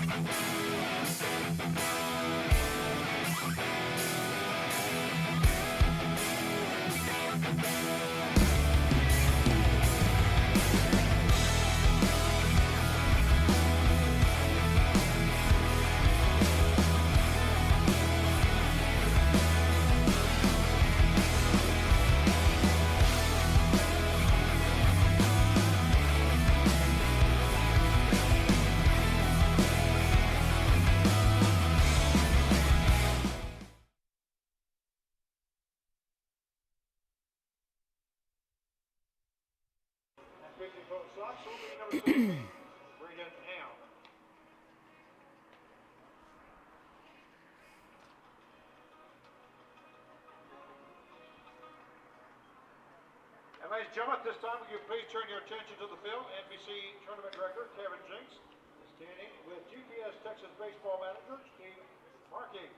And ladies and gentlemen, at this time, will you please turn your attention to the field? NBC Tournament Director Kevin Jinks is standing with GPS Texas Baseball Manager Steve Markey.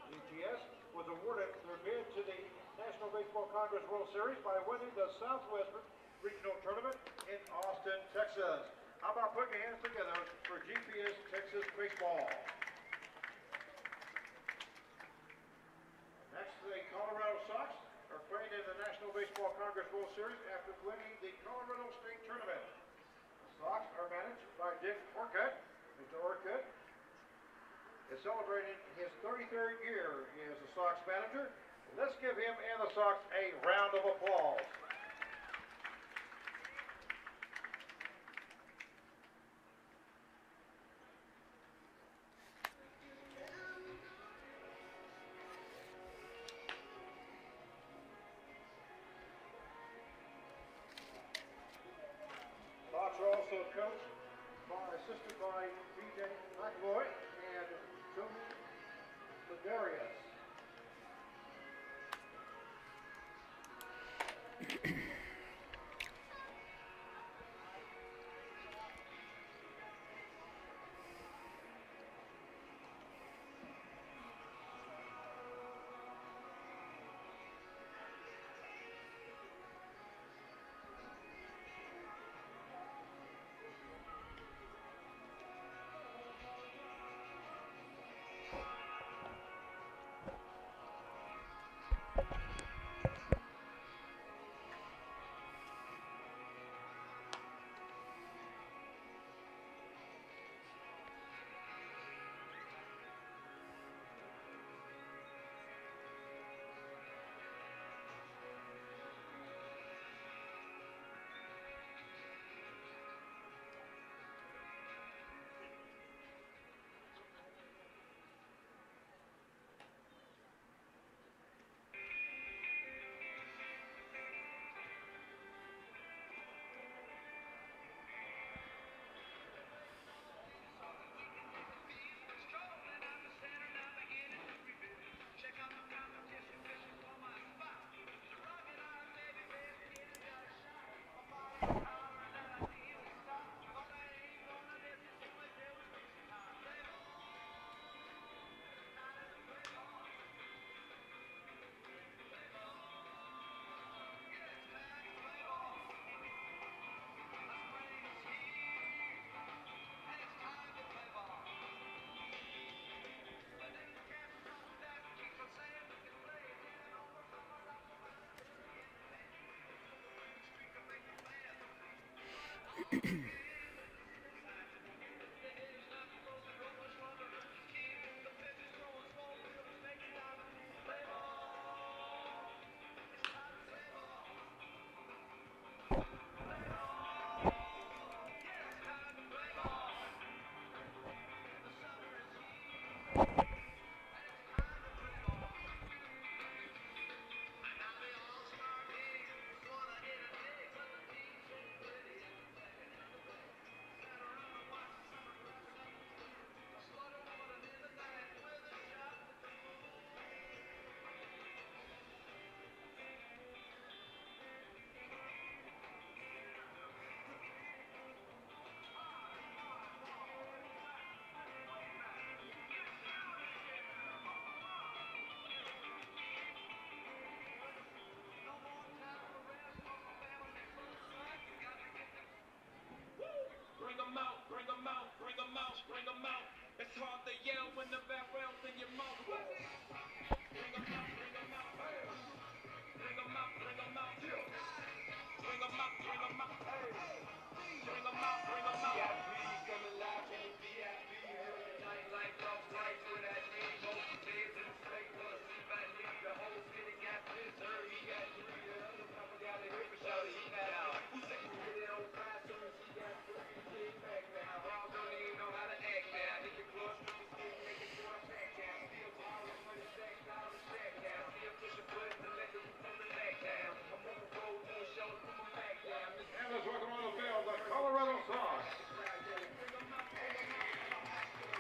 GPS was awarded their bid to the National Baseball Congress World Series by winning the Southwestern Regional Tournament in Austin, Texas. How about putting your hands together for GPS Texas Baseball? Next, the Colorado Sox are playing in the National Baseball Congress World Series after winning the Colorado State Tournament. The Sox are managed by Dick Orcutt. Mr. Orcutt is celebrating his 33rd year as the Sox manager. Let's give him and the Sox a round of applause. Sox are also coached assisted by B.J. McAvoy and Tony Ladarius.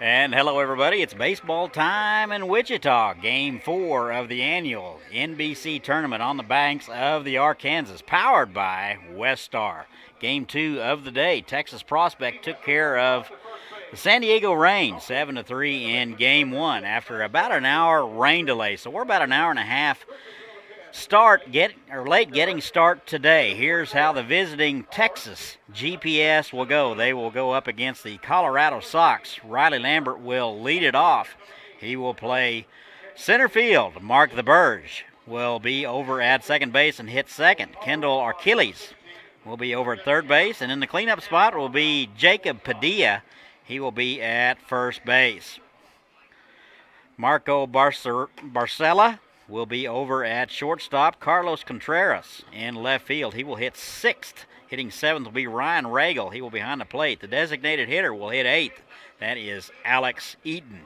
And hello, everybody. It's baseball time in Wichita. Game 4 of the annual NBC tournament on the banks of the Arkansas, powered by Westar. Game 2 of the day. Texas Prospect took care of the San Diego Rain 7-3 in Game 1 after about an hour rain delay. So we're about an hour and a half late getting start today. Here's how the visiting Texas GPS will go. They will go up against the Colorado Sox. Riley Lambert will lead it off. He will play center field. Mark the Burge will be over at second base and hit second. Kendall Achilles will be over at third base, and in the cleanup spot will be Jacob Padilla. He will be at first base. Marco Barcella will be over at shortstop. Carlos Contreras in left field. He will hit sixth. Hitting seventh will be Ryan Regal. He will be behind the plate. The designated hitter will hit eighth. That is Alex Eaton.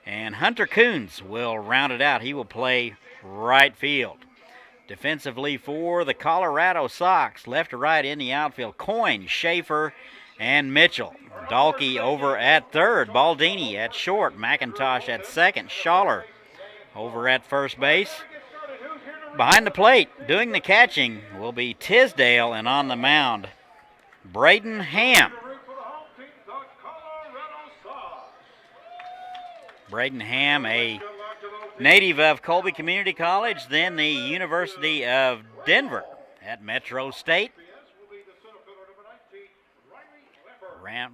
And Hunter Coons will round it out. He will play right field. Defensively for the Colorado Sox, left to right in the outfield, Coyne, Schaefer, and Mitchell. Dahlke over at third. Baldini at short. McIntosh at second. Schaller over at first base. Behind the plate, doing the catching, will be Tisdale, and on the mound, Braden Ham. Braden Ham, a native of Colby Community College, then the University of Denver at Metro State.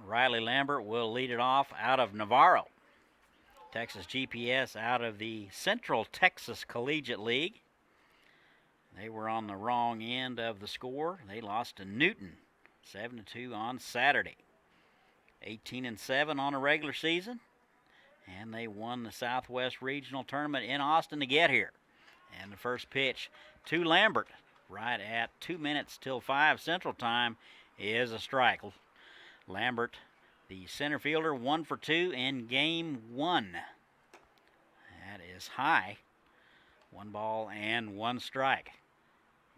Riley Lambert will lead it off out of Navarro. Texas GPS out of the Central Texas Collegiate League. They were on the wrong end of the score. They lost to Newton 7-2 on Saturday. 18-7 on a regular season. And they won the Southwest Regional Tournament in Austin to get here. And the first pitch to Lambert, right at 2 minutes till 5 Central Time, is a strike. Lambert, the center fielder, 1 for 2 in Game 1. That is high. 1 ball and 1 strike.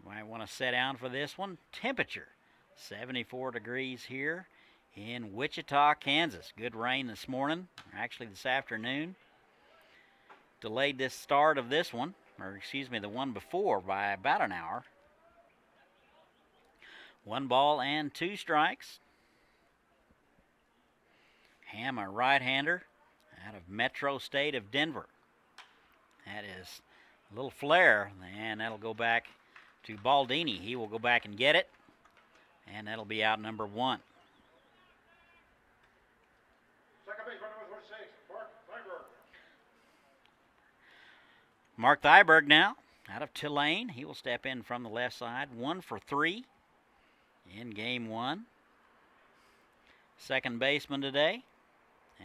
Might want to set down for this one. Temperature, 74 degrees here in Wichita, Kansas. Good rain this morning, or actually this afternoon. Delayed this start of this one, the one before, by about an hour. 1 ball and 2 strikes. Ham, a right-hander out of Metro State of Denver. That is a little flare, and that'll go back to Baldini. He will go back and get it, and that'll be out number 1. Second base, number 46, Mark Thyberg. Mark Thyberg now out of Tulane. He will step in from the left side. 1 for 3 in Game 1. Second baseman today.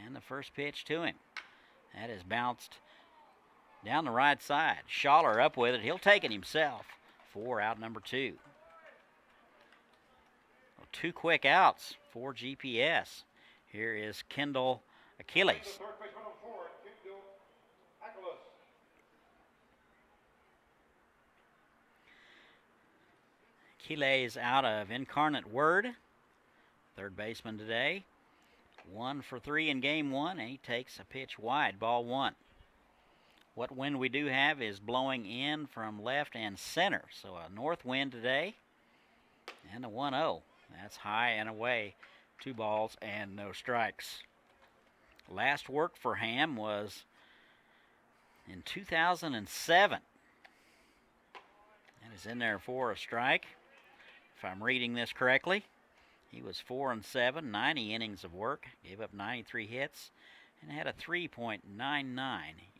And the first pitch to him. That is bounced down the right side. Schaller up with it. He'll take it himself for out number 2. 2 quick outs for GPS. Here is Kendall Achilles. Achilles out of Incarnate Word. Third baseman today. 1 for 3 in Game 1, and he takes a pitch wide, ball 1. What wind we do have is blowing in from left and center, so a north wind today, and a 1-0. That's high and away, 2 balls and no strikes. Last work for Ham was in 2007. That is in there for a strike, if I'm reading this correctly. He was 4-7, 90 innings of work, gave up 93 hits, and had a 3.99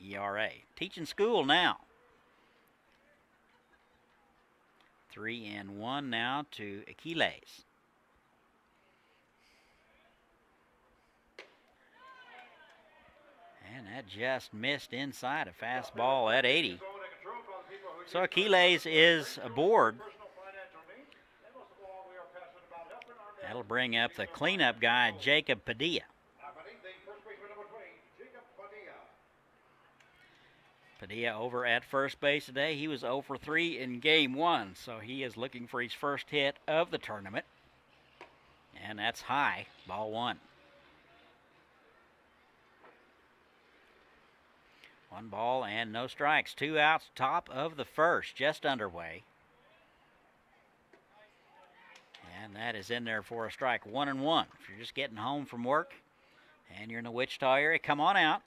ERA. Teaching school now. 3-1 now to Achilles. And that just missed inside a fastball at 80. So Achilles is aboard. That'll bring up the cleanup guy, Jacob Padilla. Padilla over at first base today. He was 0 for 3 in game 1, so he is looking for his first hit of the tournament. And that's high, ball 1. 1 ball and no strikes. 2 outs, top of the first, just underway. And that is in there for a strike. 1-1. If you're just getting home from work and you're in the Wichita area, come on out.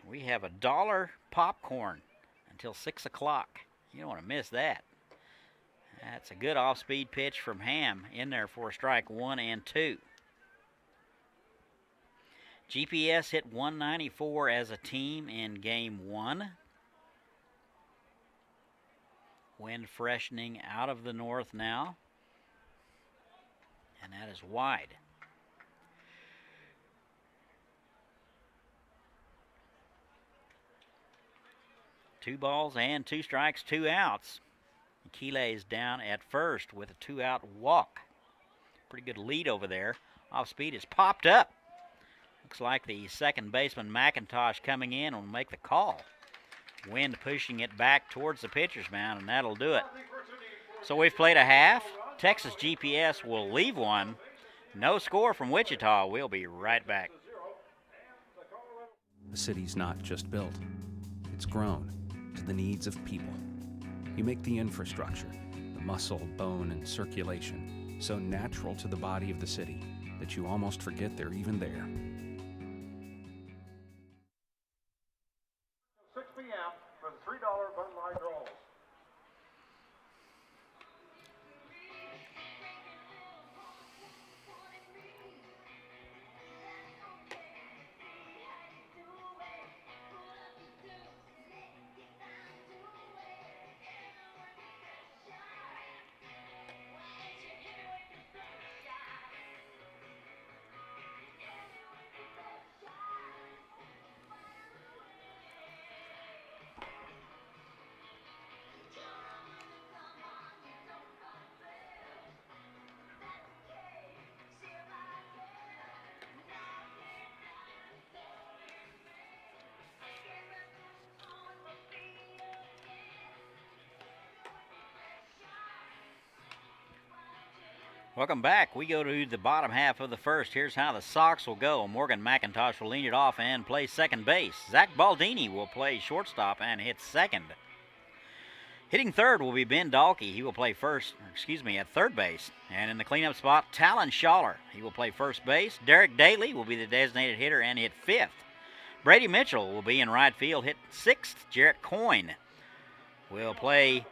We have $1 popcorn until 6 o'clock. You don't want to miss that. That's a good off-speed pitch from Ham in there for a strike. 1 and 2. GPS hit 194 as a team in game 1. Wind freshening out of the north now. And that is wide. Two balls and 2 strikes, 2 outs. Achilles down at first with a 2-out walk. Pretty good lead over there. Off speed is popped up. Looks like the second baseman McIntosh coming in will make the call. Wind pushing it back towards the pitcher's mound, and that'll do it. So we've played a half. Texas GPS will leave one. No score from Wichita. We'll be right back. The city's not just built. It's grown to the needs of people. You make the infrastructure, the muscle, bone, and circulation, so natural to the body of the city that you almost forget they're even there. 6 p.m. for the $3 Bud Light rolls. Welcome back. We go to the bottom half of the first. Here's how the Sox will go. Morgan McIntosh will lead it off and play second base. Zach Baldini will play shortstop and hit second. Hitting third will be Ben Dahlke. He will play at third base. And in the cleanup spot, Talon Schaller. He will play first base. Derek Daly will be the designated hitter and hit fifth. Brady Mitchell will be in right field, hit sixth. Jarrett Coyne will play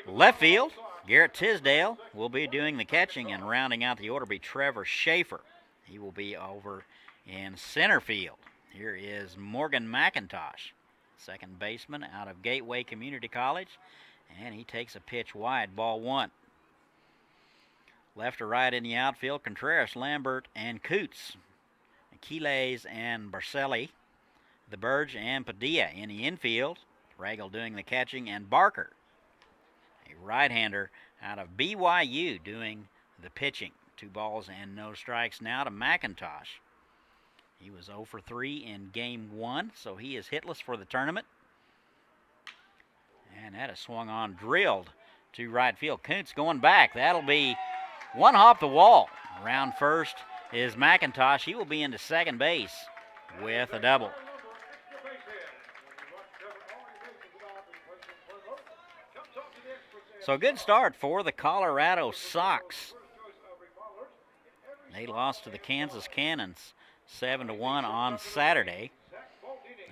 left field. Garrett Tisdale will be doing the catching, and rounding out the order will be Trevor Schaefer. He will be over in center field. Here is Morgan McIntosh, second baseman out of Gateway Community College, and he takes a pitch wide, ball 1. Left or right in the outfield, Contreras, Lambert, and Coots. Achilles and Barcelli. The Burge and Padilla in the infield. Regal doing the catching, and Barker, a right-hander out of BYU, doing the pitching. 2 balls and no strikes now to McIntosh. He was 0 for 3 in game 1, so he is hitless for the tournament. And that is swung on, drilled to right field. Kuntz going back. That'll be one hop the wall. Around first is McIntosh. He will be into second base with a double. So a good start for the Colorado Sox. They lost to the Kansas Cannons 7-1 on Saturday.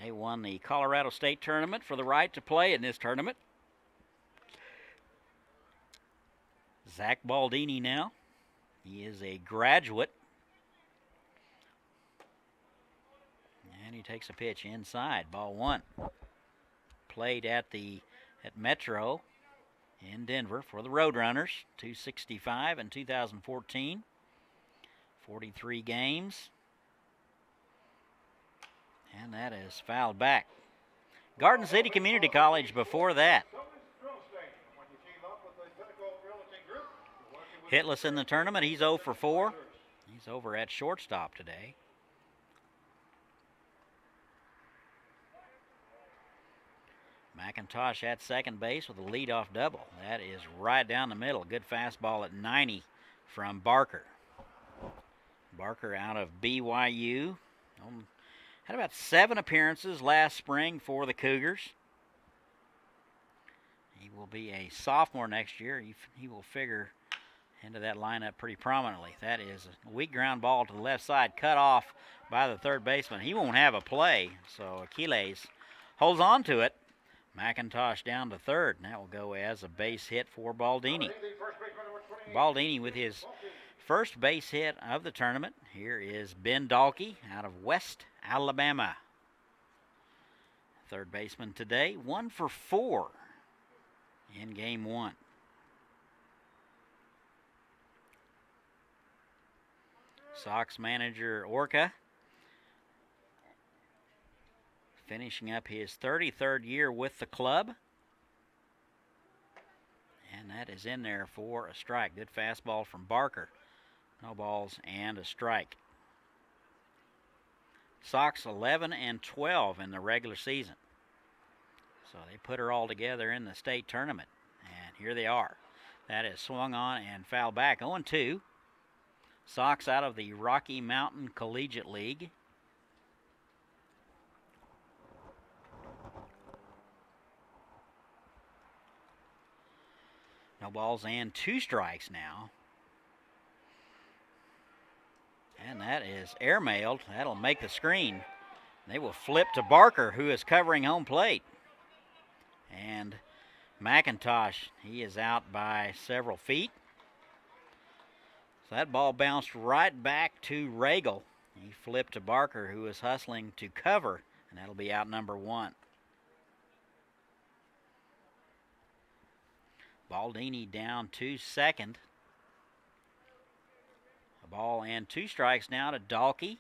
They won the Colorado State Tournament for the right to play in this tournament. Zach Baldini now. He is a graduate he takes a pitch inside. Ball one. Played at Metro in Denver for the Roadrunners. 265 in 2014. 43 games. And that is fouled back. Garden City Community College before that. Hitless in the tournament. He's 0 for 4. He's over at shortstop today. McIntosh at second base with a leadoff double. That is right down the middle. Good fastball at 90 from Barker. Barker out of BYU. Had about 7 appearances last spring for the Cougars. He will be a sophomore next year. He will figure into that lineup pretty prominently. That is a weak ground ball to the left side, cut off by the third baseman. He won't have a play, so Aquiles holds on to it. McIntosh down to third, and that will go as a base hit for Baldini. Baldini with his first base hit of the tournament. Here is Ben Dalkey out of West Alabama. Third baseman today, 1 for 4 in game 1. Sox manager Orca finishing up his 33rd year with the club. And that is in there for a strike. Good fastball from Barker. No balls and a strike. Sox 11 and 12 in the regular season. So they put her all together in the state tournament. And here they are. That is swung on and fouled back. 0-2. Sox out of the Rocky Mountain Collegiate League. No balls and 2 strikes now. And that is airmailed. That'll make the screen. They will flip to Barker, who is covering home plate. And McIntosh, he is out by several feet. So that ball bounced right back to Regal. He flipped to Barker, who is hustling to cover, and that'll be out number 1. Baldini down to second. A ball and 2 strikes now to Dalkey.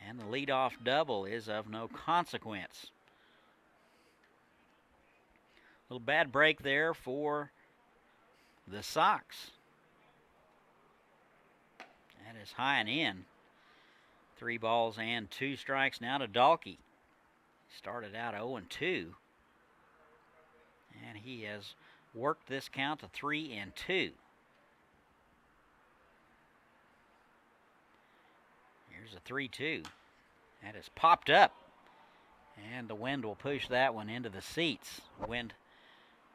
And the leadoff double is of no consequence. Little bad break there for the Sox. That is high and in. 3 balls and 2 strikes now to Dalkey. Started out 0-2. And he has worked this count to 3-2. Here's a 3-2. That is popped up. And the wind will push that one into the seats.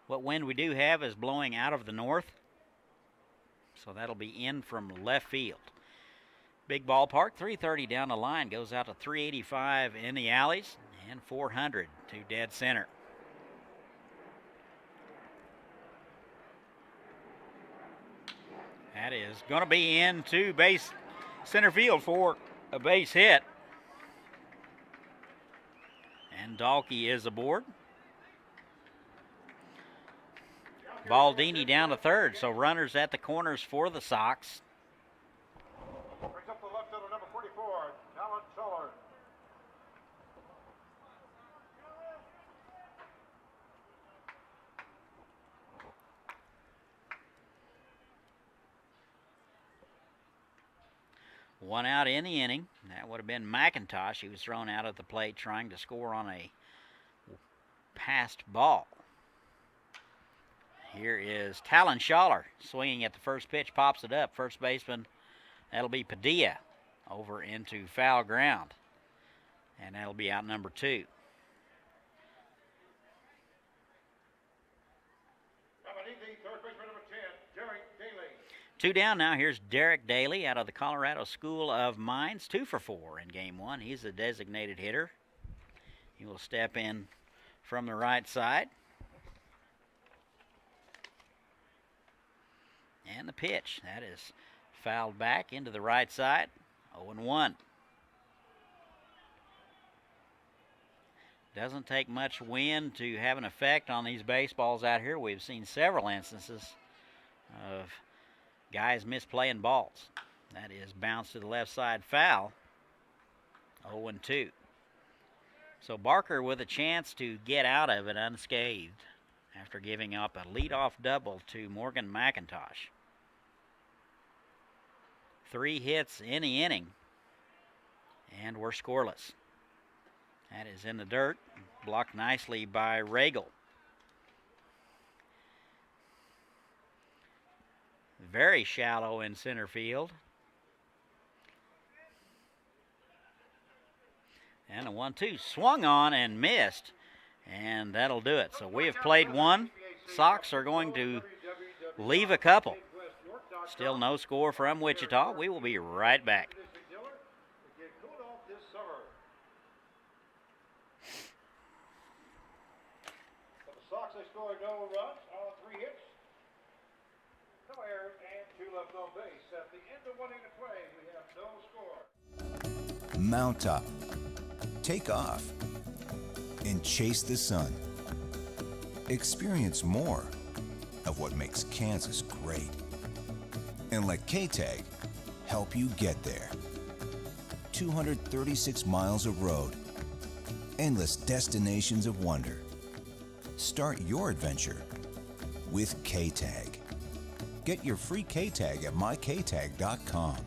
What wind we do have is blowing out of the north. So that'll be in from left field. Big ballpark, 330 down the line, goes out to 385 in the alleys and 400 to dead center. That is going to be into base center field for a base hit. And Dalkey is aboard. Baldini down to third, so runners at the corners for the Sox. Brings up the left fielder, number 44, Talon Shuller. One out in the inning. That would have been McIntosh. He was thrown out at the plate trying to score on a passed ball. Here is Talon Schaller swinging at the first pitch, pops it up. First baseman, that'll be Padilla over into foul ground. And that'll be out number 2. Third baseman, number 10, Derek Daly. 2 down now. Here's Derek Daly out of the Colorado School of Mines. 2 for 4 in game 1. He's a designated hitter. He will step in from the right side. And the pitch, that is fouled back into the right side. 0-1. Doesn't take much wind to have an effect on these baseballs out here. We've seen several instances of guys misplaying balls. That is bounced to the left side, foul. 0-2. So Barker with a chance to get out of it unscathed after giving up a leadoff double to Morgan McIntosh. 3 hits in the inning, and we're scoreless. That is in the dirt, blocked nicely by Regal. Very shallow in center field. And a 1-2 swung on and missed, and that'll do it. So we have played one. Sox are going to leave a couple. Still no score from Wichita. We will be right back. Sox, they scored no runs on 3 hits, no errors, and 2 left on base. At the end of 1 inning of play, we have no score. Mount up, take off, and chase the sun. Experience more of what makes Kansas great. And let K-Tag help you get there. 236 miles of road, endless destinations of wonder. Start your adventure with K-Tag. Get your free K-Tag at myktag.com.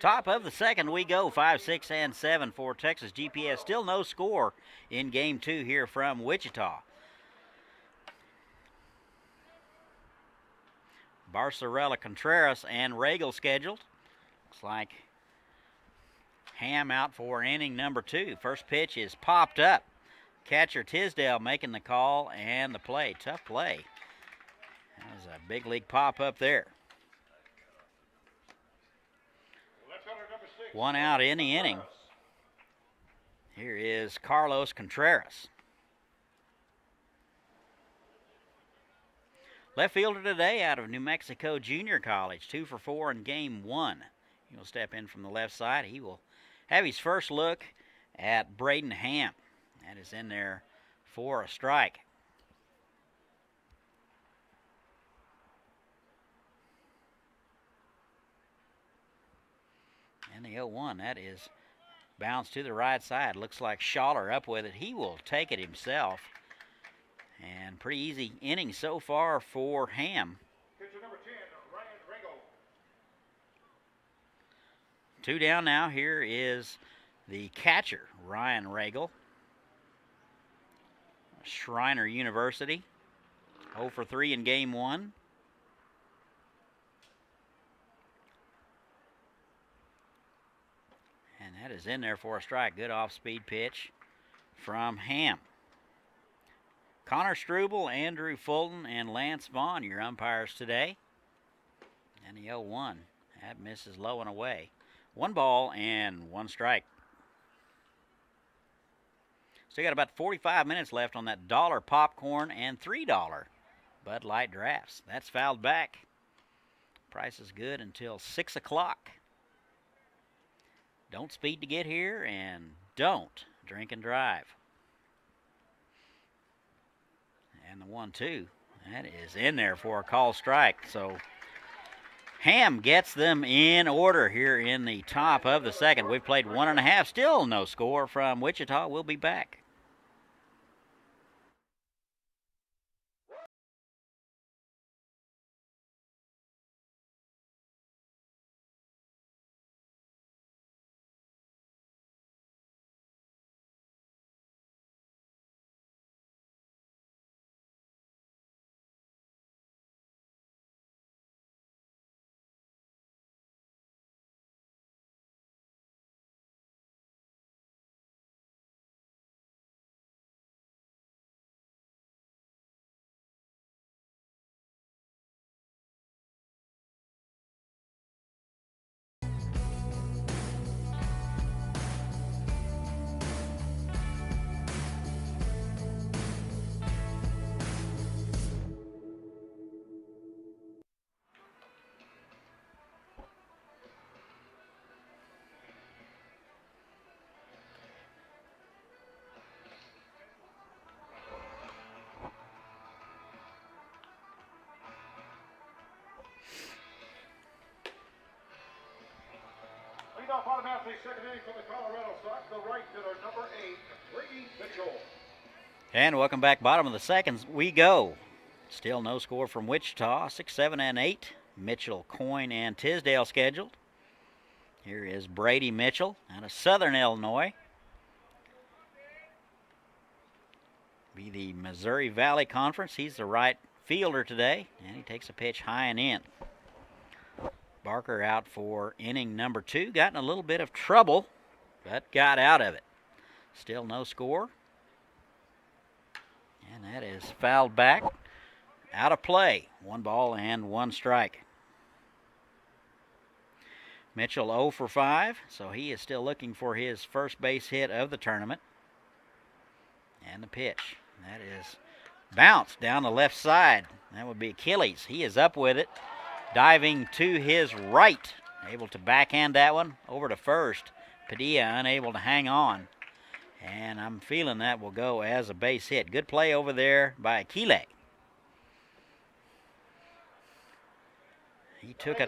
Top of the second we go, 5, 6, and 7 for Texas GPS. Still no score in game 2 here from Wichita. Barcerella, Contreras, and Regal scheduled. Looks like Ham out for inning number 2. First pitch is popped up. Catcher Tisdale making the call and the play. Tough play. That was a big league pop up there. 1 out in the inning. Here is Carlos Contreras. Left fielder today out of New Mexico Junior College, 2 for 4 in game 1. He will step in from the left side. He will have his first look at Braden Ham. That is in there for a strike. And the 0-1, that is bounced to the right side. Looks like Schaller up with it. He will take it himself. And pretty easy inning so far for Ham. Pitcher number 10, Ryan Regal. 2 down now. Here is the catcher, Ryan Regal. Shriner University. 0 for 3 in game 1. And that is in there for a strike. Good off-speed pitch from Ham. Connor Struble, Andrew Fulton, and Lance Vaughn, your umpires today. And the 0-1. That misses low and away. 1 ball and 1 strike. Still got about 45 minutes left on that $1 popcorn and $3 Bud Light drafts. That's fouled back. Price is good until 6 o'clock. Don't speed to get here, and don't drink and drive. And the 1-2, that is in there for a call strike. So Ham gets them in order here in the top of the second. We've played 1.5, still no score from Wichita. We'll be back. off the second inning for the Colorado Sox, the right fielder, number 8, Brady Mitchell. And welcome back. Bottom of the second, we go. Still no score from Wichita. 6, 7, and 8. Mitchell, Coyne, and Tisdale scheduled. Here is Brady Mitchell out of Southern Illinois. Be the Missouri Valley Conference. He's the right fielder today, and he takes a pitch high and in. Barker out for inning number 2. Got in a little bit of trouble, but got out of it. Still no score. And that is fouled back. Out of play. 1 ball and 1 strike. Mitchell 0 for 5, so he is still looking for his first base hit of the tournament. And the pitch. That is bounced down the left side. That would be Achilles. He is up with it. Diving to his right. Able to backhand that one over to first. Padilla unable to hang on. And I'm feeling that will go as a base hit. Good play over there by Achille. He took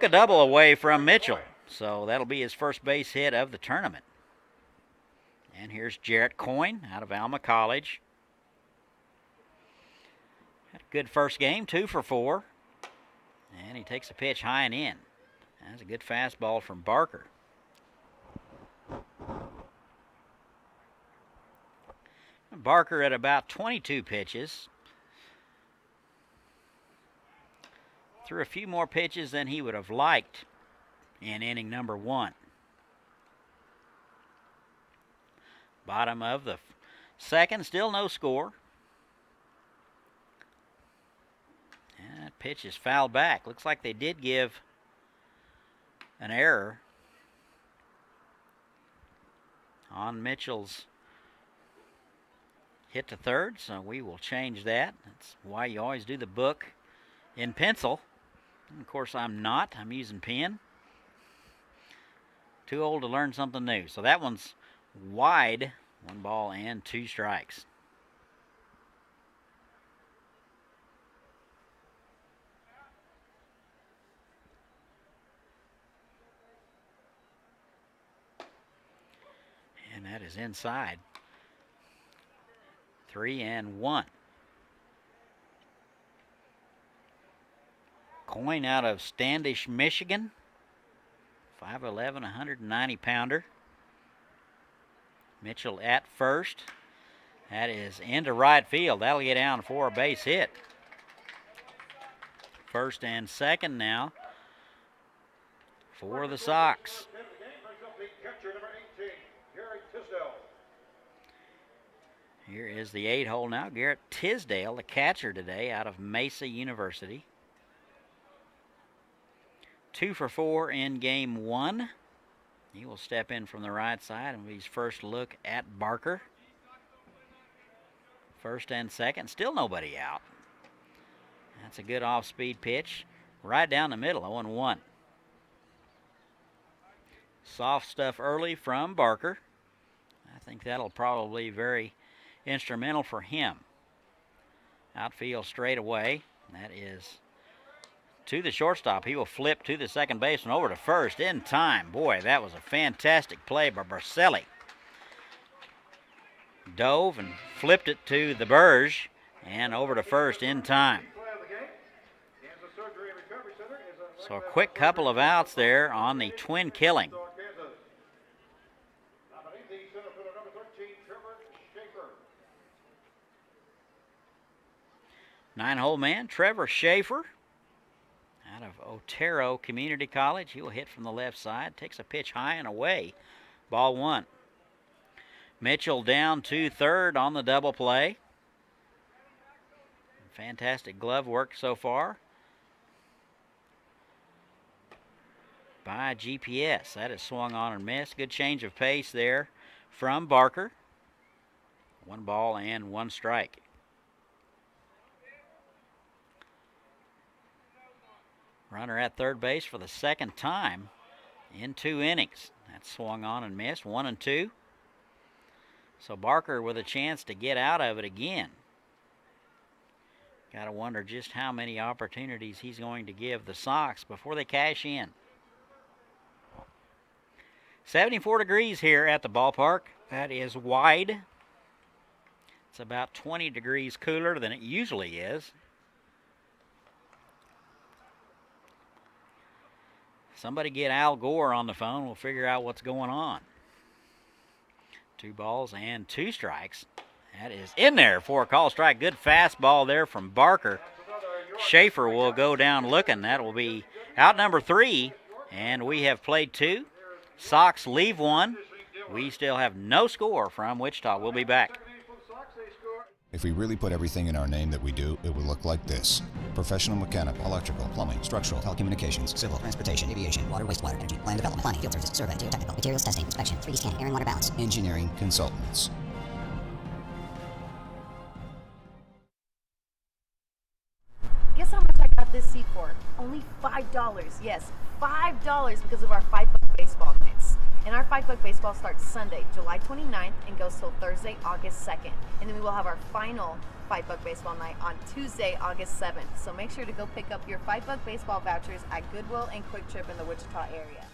a double away from Mitchell. So that'll be his first base hit of the tournament. And here's Jarrett Coyne out of Alma College. Had a good first game, 2 for 4. And he takes a pitch high and in. That's a good fastball from Barker. Barker at about 22 pitches. Threw a few more pitches than he would have liked in inning number 1. Bottom of the second, still no score. And that pitch is fouled back. Looks like they did give an error on Mitchell's hit to third, so we will change that. That's why you always do the book in pencil. And of course, I'm not. I'm using pen. Too old to learn something new. So that one's wide. 1 ball and 2 strikes. And that is inside. 3-1. Coyne out of Standish, Michigan. 5'11", 190-pounder. Mitchell at first. That is into right field. That'll get down for a base hit. First and second now for the Sox. Here is the 8-hole now. Garrett Tisdale, the catcher today out of Mesa University. 2 for 4 in game 1. He will step in from the right side and his first look at Barker. First and second, still nobody out. That's a good off-speed pitch. Right down the middle, 0-1. Soft stuff early from Barker. I think that'll probably be very instrumental for him. Outfield straight away. That is to the shortstop. He will flip to the second baseman over to first in time. Boy, that was a fantastic play by Barcelli. Dove and flipped it to the Burge and over to first in time. So a quick couple of outs there on the twin killing. 9-hole man, Trevor Schaefer, out of Otero Community College. He will hit from the left side. Takes a pitch high and away. Ball 1. Mitchell down to third on the double play. Fantastic glove work so far by GPS. That is swung on and missed. Good change of pace there from Barker. 1 ball and 1 strike. Runner at third base for the second time in 2 innings. That swung on and missed. 1-2. So Barker with a chance to get out of it again. Got to wonder just how many opportunities he's going to give the Sox before they cash in. 74 degrees here at the ballpark. That is wide. It's about 20 degrees cooler than it usually is. Somebody get Al Gore on the phone. We'll figure out what's going on. 2 balls and 2 strikes. That is in there for a call strike. Good fastball there from Barker. Schaefer will go down looking. That will be out number 3, and we have played 2. Sox leave 1. We still have no score from Wichita. We'll be back. If we really put everything in our name that we do, it would look like this. Professional mechanical, electrical, plumbing, structural, telecommunications, civil, transportation, aviation, water, wastewater, energy, land development, planning, field service, survey, geotechnical, materials testing, inspection, 3D scanning, air and water balance, engineering consultants. Guess how much I got this seat for? Only $5. Yes, $5 because of our $5 baseball nights. And our $5 baseball starts Sunday, July 29th and goes till Thursday, August 2nd. And then we will have our final $5 baseball night on Tuesday, August 7th. So make sure to go pick up your $5 baseball vouchers at Goodwill and Quick Trip in the Wichita area.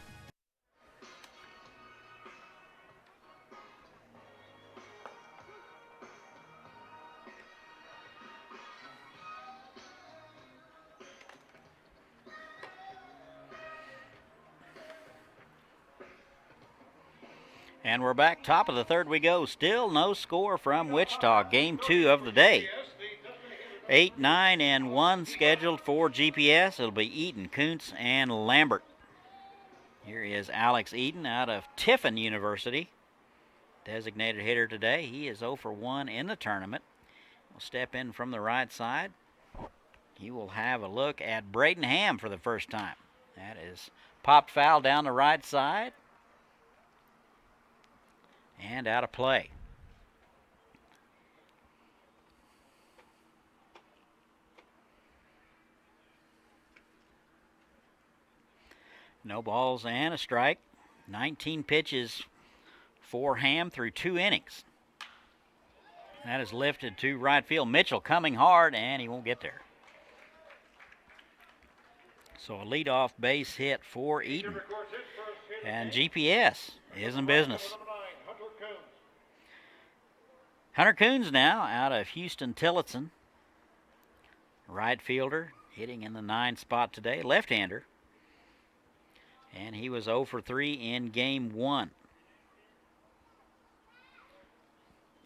And we're back. Top of the third we go. Still no score from Wichita. Game 2 of the day. 8, 9, and 1 scheduled for GPS. It'll be Eaton, Kuntz, and Lambert. Here is Alex Eaton out of Tiffin University. Designated hitter today. He is 0 for 1 in the tournament. Will step in from the right side. He will have a look at Braden Ham for the first time. That is popped foul down the right side. And out of play. No balls and a strike. 19 pitches for Ham through 2 innings. That is lifted to right field. Mitchell coming hard, and he won't get there. So a leadoff base hit for Eaton. And GPS is in business. Hunter Coons now out of Houston Tillotson. Right fielder, hitting in the 9 spot today. Left-hander. And he was 0 for 3 in game 1.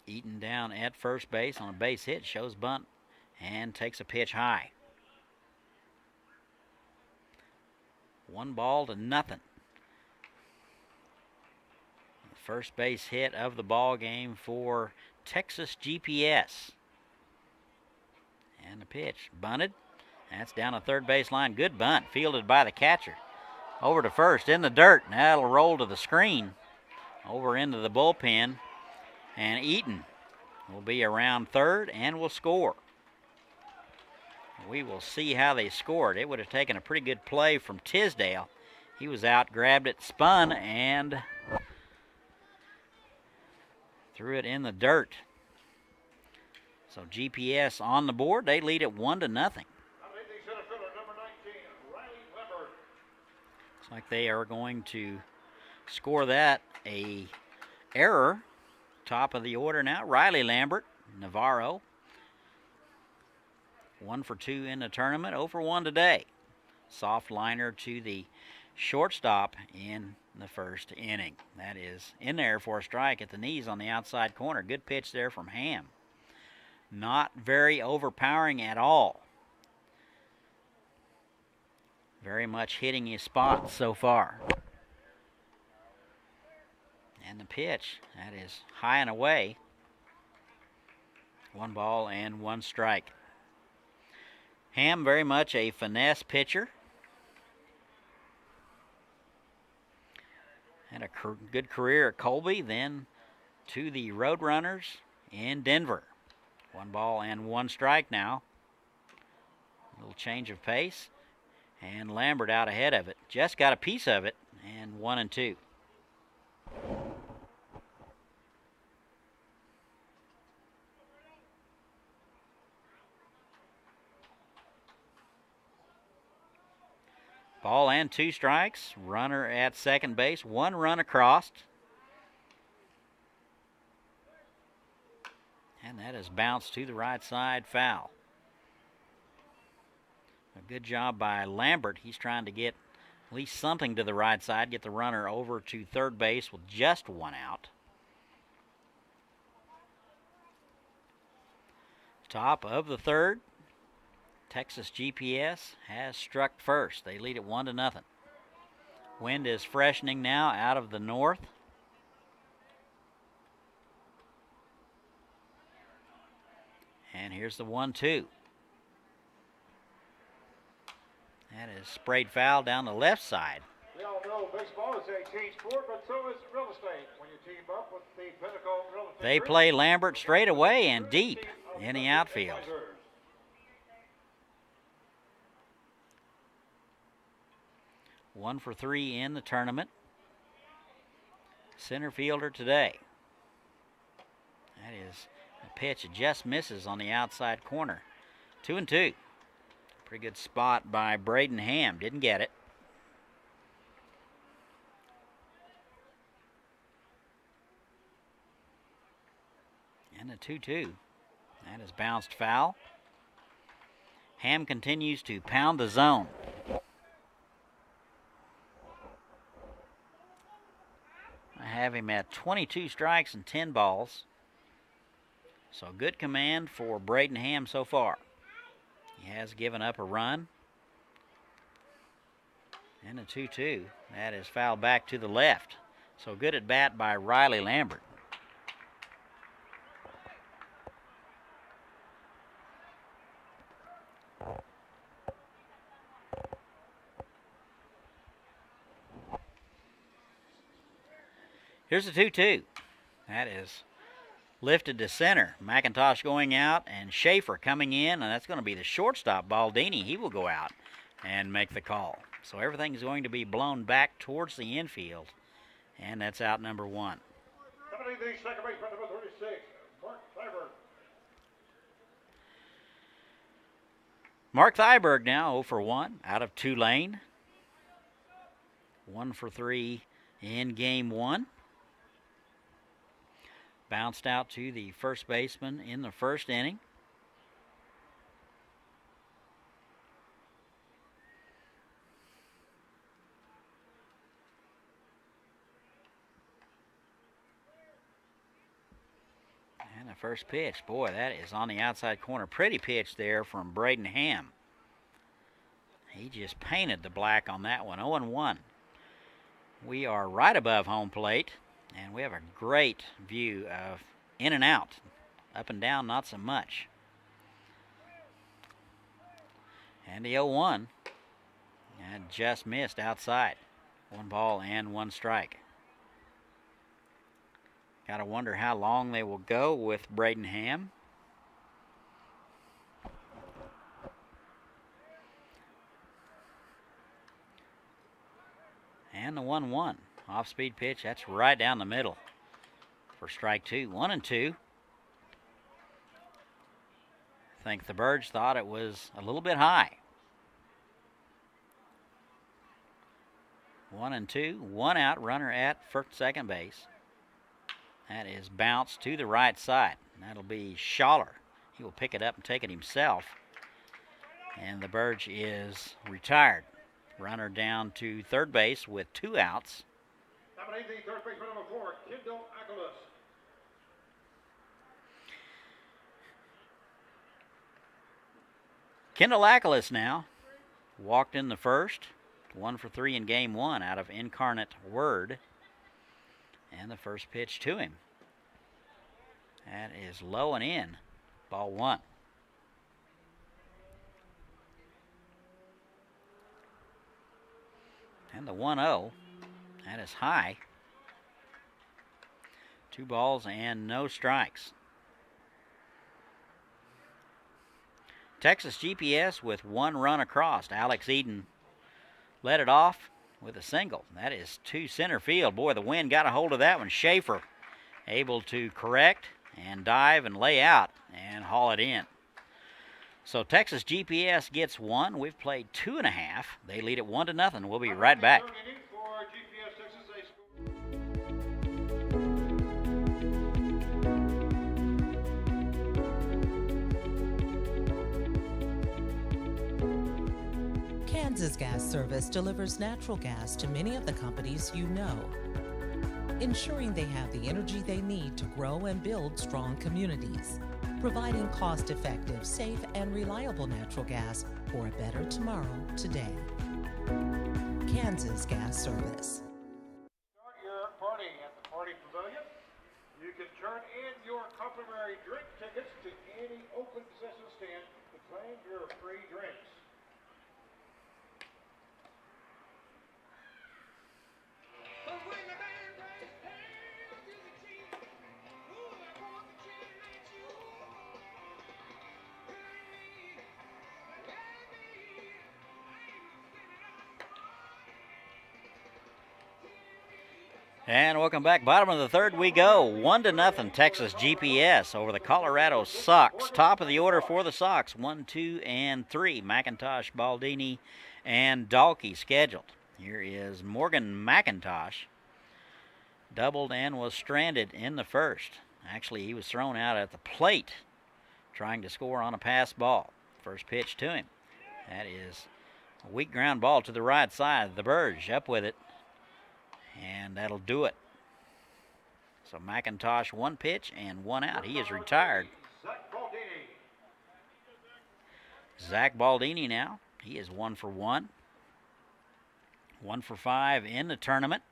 Eaton down at first base on a base hit. Shows bunt and takes a pitch high. 1 ball to nothing. First base hit of the ball game for Texas GPS. And the pitch bunted. That's down the third base line. Good bunt fielded by the catcher. Over to first in the dirt. That'll roll to the screen. Over into the bullpen. And Eaton will be around third and will score. We will see how they scored. It would have taken a pretty good play from Tisdale. He was out, grabbed it, spun, and threw it in the dirt. So GPS on the board. They lead it 1-0. Looks like they are going to score that. A error. Top of the order now. Riley Lambert, Navarro. 1 for 2 in the tournament. 0 for 1 today. Soft liner to the shortstop in the first inning. That is in there for a strike at the knees on the outside corner. Good pitch there from Ham. Not very overpowering at all. Very much hitting his spot so far. And the pitch, that is high and away. 1 ball and 1 strike. Ham very much a finesse pitcher. Had a good career at Colby, then to the Roadrunners in Denver. 1 ball and 1 strike now. A little change of pace. And Lambert out ahead of it. Just got a piece of it, and 1-2. Ball and 2 strikes. Runner at second base. 1 run across. And that is bounced to the right side, foul. A good job by Lambert. He's trying to get at least something to the right side, get the runner over to third base with just 1 out. Top of the third. Texas GPS has struck first. They lead it 1-0. Wind is freshening now out of the north. And here's the 1-2. That is sprayed foul down the left side. We all know baseball is a team sport, but so is real estate. When you team up with the Pinnacle Real Estate They Group, play Lambert straight away and deep in the outfield. advisors. One for 3 in the tournament. Center fielder today. That is a pitch that just misses on the outside corner. 2-2. Pretty good spot by Braden Ham. Didn't get it. And a 2-2. That is bounced foul. Ham continues to pound the zone. I have him at 22 strikes and 10 balls. So good command for Braden Ham so far. He has given up a run. And a 2-2. That is fouled back to the left. So good at bat by Riley Lambert. Here's the 2-2. That is lifted to center. McIntosh going out and Schaefer coming in, and that's going to be the shortstop, Baldini. He will go out and make the call. So everything's going to be blown back towards the infield, and that's out number 1. Coming in the second baseman, number 36, Mark Thyberg. Mark Thyberg now 0 for 1 out of Tulane. 1 for 3 in game 1. Bounced out to the first baseman in the first inning. And the first pitch, boy, that is on the outside corner. Pretty pitch there from Braden Ham. He just painted the black on that one. 0-1. We are right above home plate. And we have a great view of in and out. Up and down, not so much. And the 0-1. And just missed outside. 1 ball and 1 strike. Gotta wonder how long they will go with Braden Ham. And the 1-1. Off-speed pitch, that's right down the middle for strike 2. 1-2. I think the Birds thought it was a little bit high. 1-2. 1 out, runner at first, second base. That is bounced to the right side. That'll be Schaller. He will pick it up and take it himself. And the Bird is retired. Runner down to third base with 2 outs. Coming in the third baseman, number 4, Kendall Aguilas. Kendall Aguilas now walked in the first. 1 for 3 in game 1 out of Incarnate Word. And the first pitch to him. That is low and in. Ball 1. And the 1-0. That is high. 2 balls and no strikes. Texas GPS with 1 run across. Alex Eden led it off with a single. That is to center field. Boy, the wind got a hold of that one. Schaefer able to correct and dive and lay out and haul it in. So Texas GPS gets 1. We've played 2.5. They lead it 1-0. We'll be right back. Third inning for GPS Texas. They score. Kansas Gas Service delivers natural gas to many of the companies you know, ensuring they have the energy they need to grow and build strong communities, providing cost-effective, safe, and reliable natural gas for a better tomorrow today. Kansas Gas Service. Start your party at the Party Pavilion. You can turn in your complimentary drink tickets to any open concession stand to claim your free drinks. And welcome back. Bottom of the third we go. 1-0 Texas GPS over the Colorado Sox. Top of the order for the Sox. 1, 2, and 3. McIntosh, Baldini, and Dalkey scheduled. Here is Morgan McIntosh. Doubled and was stranded in the first. Actually, he was thrown out at the plate trying to score on a pass ball. First pitch to him. That is a weak ground ball to the right side. The Burge up with it. And that'll do it. So McIntosh 1 pitch and 1 out. He is retired. Zach Baldini now. He is 1 for 1. 1 for 5 in the tournament.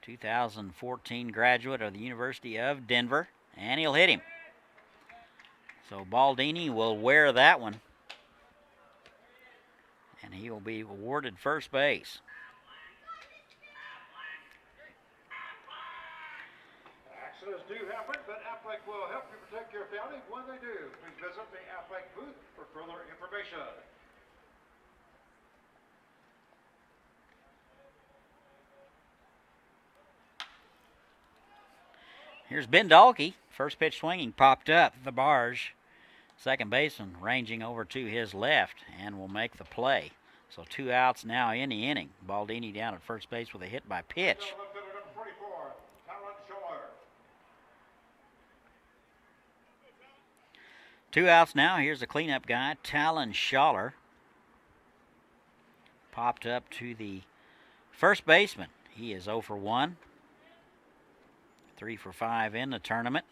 2014 graduate of the University of Denver. And he'll hit him. So Baldini will wear that one. And he will be awarded first base. Accidents do happen, but Aflac will help you protect your family when they do. Please visit the Aflac booth for further information. Here's Ben Dalkey. First pitch swinging, popped up the barge. Second baseman ranging over to his left and will make the play. So 2 outs now in the inning. Baldini down at first base with a hit by pitch. 2 outs now. Here's the cleanup guy, Talon Schaller. Popped up to the first baseman. He is 0 for 1. 3 for 5 in the tournament.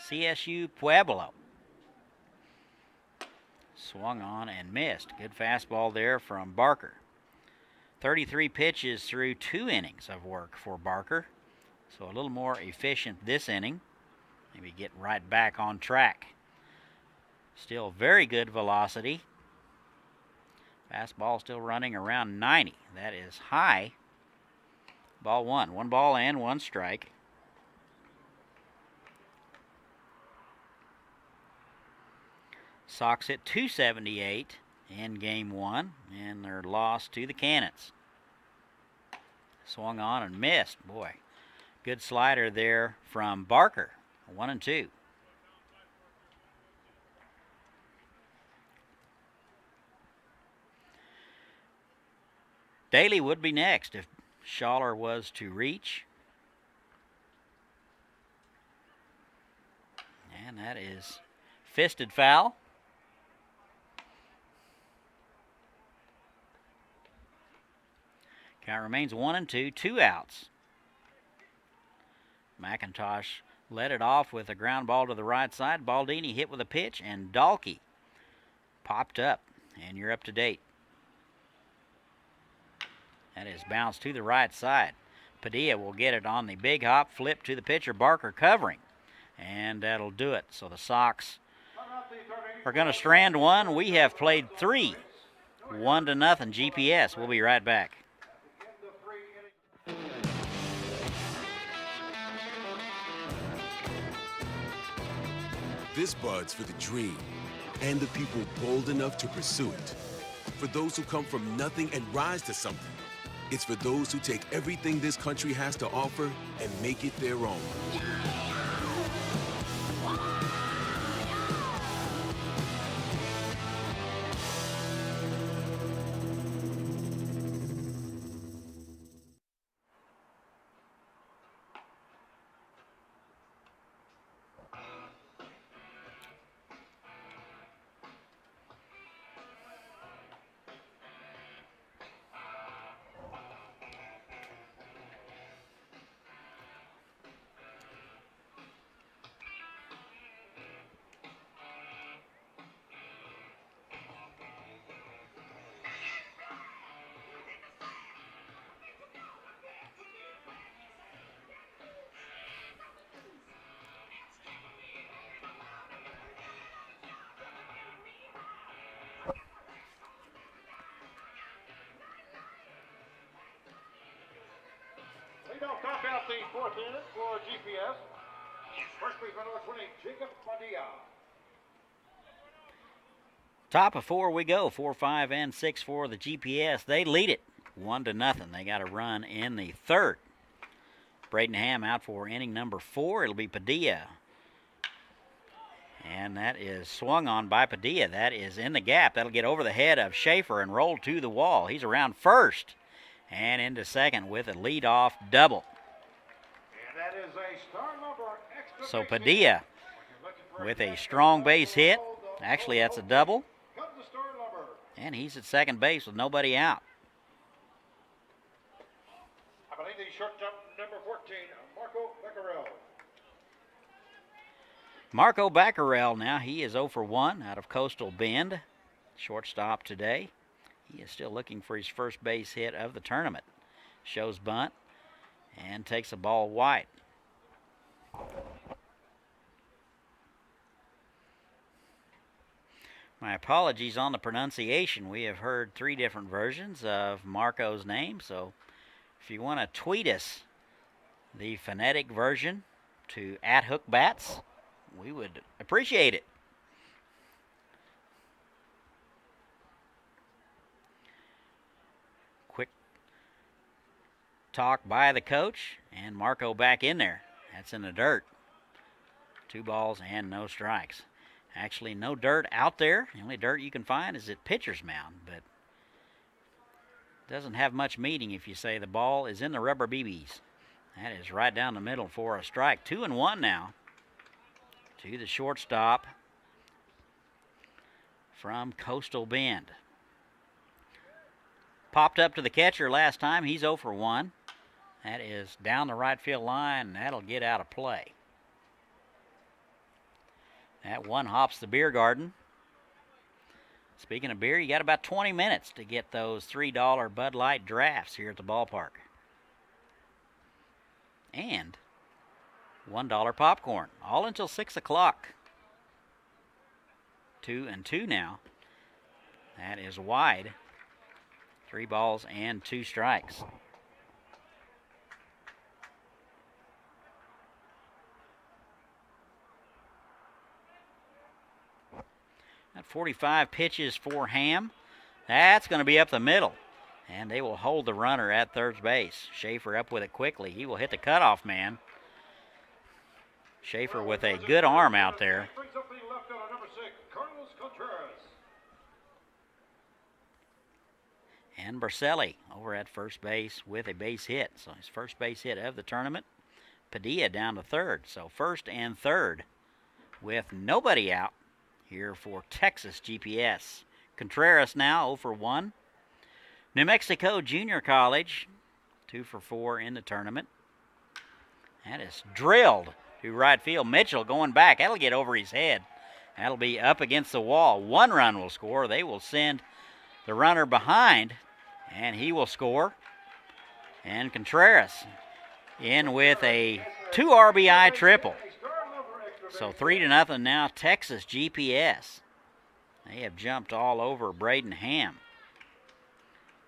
CSU Pueblo. Swung on and missed. Good fastball there from Barker. 33 pitches through 2 innings of work for Barker. So a little more efficient this inning. Maybe get right back on track. Still very good velocity. Fastball still running around 90. That is high. Ball 1. 1 ball and 1 strike. Sox hit 278 in game 1, and they're lost to the Cannons. Swung on and missed. Boy, good slider there from Barker. 1 and 2. Daly would be next if Schaller was to reach. And that is fisted foul. Count remains 1 and 2, 2 outs. McIntosh led it off with a ground ball to the right side. Baldini hit with a pitch, and Dalkey popped up, and you're up to date. That is bounced to the right side. Padilla will get it on the big hop, flip to the pitcher, Barker covering, and that'll do it. So the Sox are going to strand 1. We have played 3. 1-0 GPS. We'll be right back. This bud's for the dream and the people bold enough to pursue it. For those who come from nothing and rise to something. It's for those who take everything this country has to offer and make it their own. fourth inning for GPS. First baseman number 20, Jacob Padilla. Top of 4 we go. 4, 5, and 6 for the GPS. They lead it 1-0. They got a run in the third. Braden Ham out for inning number 4. It'll be Padilla. And that is swung on by Padilla. That is in the gap. That'll get over the head of Schaefer and roll to the wall. He's around first and into second with a leadoff double. And that is a star number extra. So Padilla with a strong base hit. Actually, that's a double. Comes the star number. And he's at second base with nobody out. I believe the shortstop number 14, Marco Becquerel. Marco Becquerel now, he is 0 for 1 out of Coastal Bend. Shortstop today. He is still looking for his first base hit of the tournament. Shows bunt and takes a ball wide. My apologies on the pronunciation. We have heard 3 different versions of Marco's name, so if you want to tweet us the phonetic version to @HookBats, we would appreciate it. Quick talk by the coach, and Marco back in there. That's in the dirt. 2 balls and no strikes. Actually, no dirt out there. The only dirt you can find is at pitcher's mound, but doesn't have much meaning if you say the ball is in the rubber BBs. That is right down the middle for a strike. 2-1 now. To the shortstop from Coastal Bend. Popped up to the catcher last time. He's 0 for 1. That is down the right field line, and that'll get out of play. That one hops the beer garden. Speaking of beer, you got about 20 minutes to get those $3 Bud Light drafts here at the ballpark. And $1 popcorn, all until 6 o'clock. 2-2 now. That is wide. 3 balls and 2 strikes. At 45 pitches for Ham. That's going to be up the middle. And they will hold the runner at third base. Schaefer up with it quickly. He will hit the cutoff man. Schaefer with a good arm out there. Brings up the left fielder, number 6, Carlos Contreras. And Berselli over at first base with a base hit. So his first base hit of the tournament. Padilla down to third. So first and third with nobody out here for Texas GPS. Contreras now 0 for 1. New Mexico Junior College 2 for 4 in the tournament. That is drilled to right field. Mitchell going back. That'll get over his head. That'll be up against the wall. 1 run will score. They will send the runner behind, and he will score. And Contreras in with a 2 RBI triple. So 3-0 now, Texas GPS. They have jumped all over Braden Ham.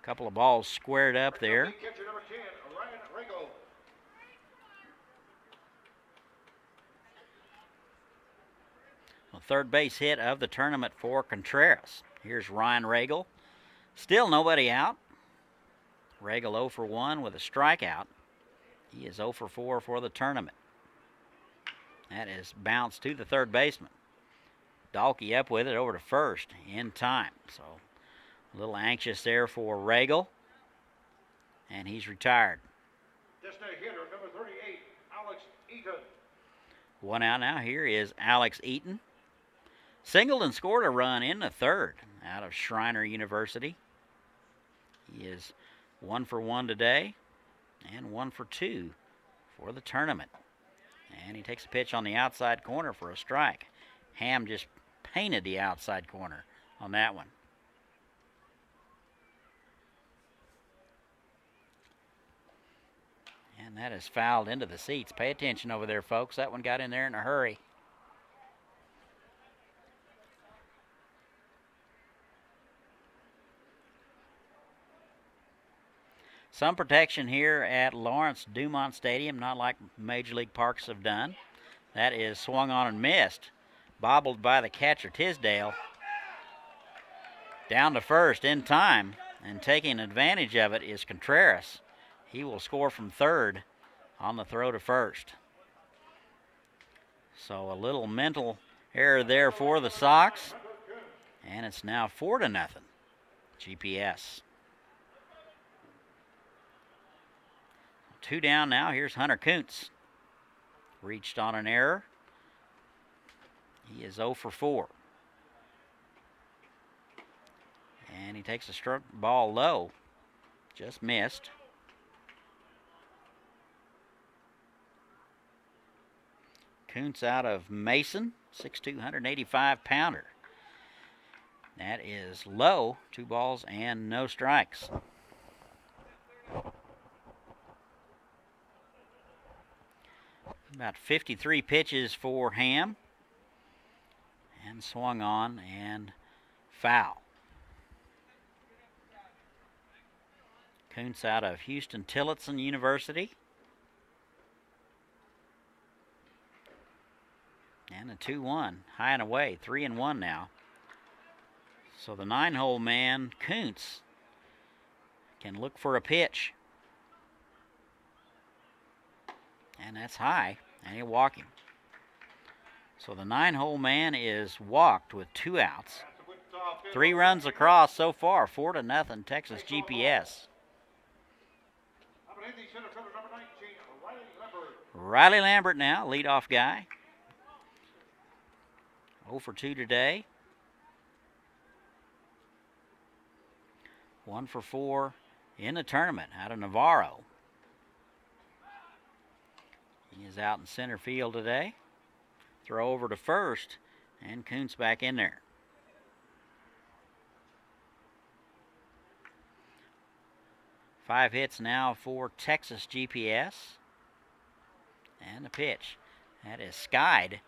Couple of balls squared up there. Catcher number 10, Ryan Regal. A third base hit of the tournament for Contreras. Here's Ryan Regal. Still nobody out. Regal 0 for 1 with a strikeout. He is 0 for 4 for the tournament. That is bounced to the third baseman. Dalkey up with it over to first in time. So a little anxious there for Regal. And he's retired. Designated hitter, number 38, Alex Eaton. 1 out now. Here is Alex Eaton. Singled and scored a run in the third out of Schreiner University. He is 1 for 1 today and 1 for 2 for the tournament. And he takes a pitch on the outside corner for a strike. Ham just painted the outside corner on that one. And that is fouled into the seats. Pay attention over there, folks. That one got in there in a hurry. Some protection here at Lawrence Dumont Stadium, not like Major League Parks have done. That is swung on and missed. Bobbled by the catcher, Tisdale. Down to first in time, and taking advantage of it is Contreras. He will score from third on the throw to first. So a little mental error there for the Sox, and it's now 4-0, GPS. 2 down now. Here's Hunter Kuntz. Reached on an error. He is 0 for 4. And he takes a struck ball low. Just missed. Kuntz out of Mason, 6'2", 185-pounder. That is low. 2 balls and no strikes. About 53 pitches for Ham. And swung on and foul. Kuntz out of Houston Tillotson University. And a 2-1, high and away, 3-1 now. So the 9-hole man, Kuntz, can look for a pitch. And that's high, and he'll walk him. So the 9-hole man is walked with 2 outs. 3 runs across so far, 4-0 Texas GPS. Riley Lambert now, leadoff guy. 0 for 2 today. 1 for 4 in the tournament out of Navarro. He is out in center field today. Throw over to first, and Kuntz back in there. Five hits now for Texas GPS. And a pitch. That is skied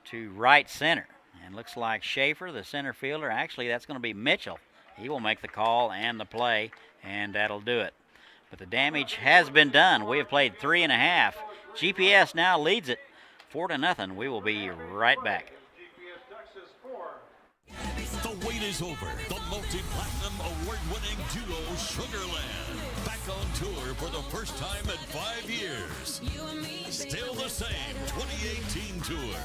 to right center. And looks like Schaefer, the center fielder. Actually, that's going to be Mitchell. He will make the call and the play, and that'll do it. But the damage has been done. We have played 3.5. GPS now leads it 4-0. We will be right back. The wait is over. The multi-platinum award-winning duo Sugarland back on tour for the first time in 5 years. Still the same 2018 tour.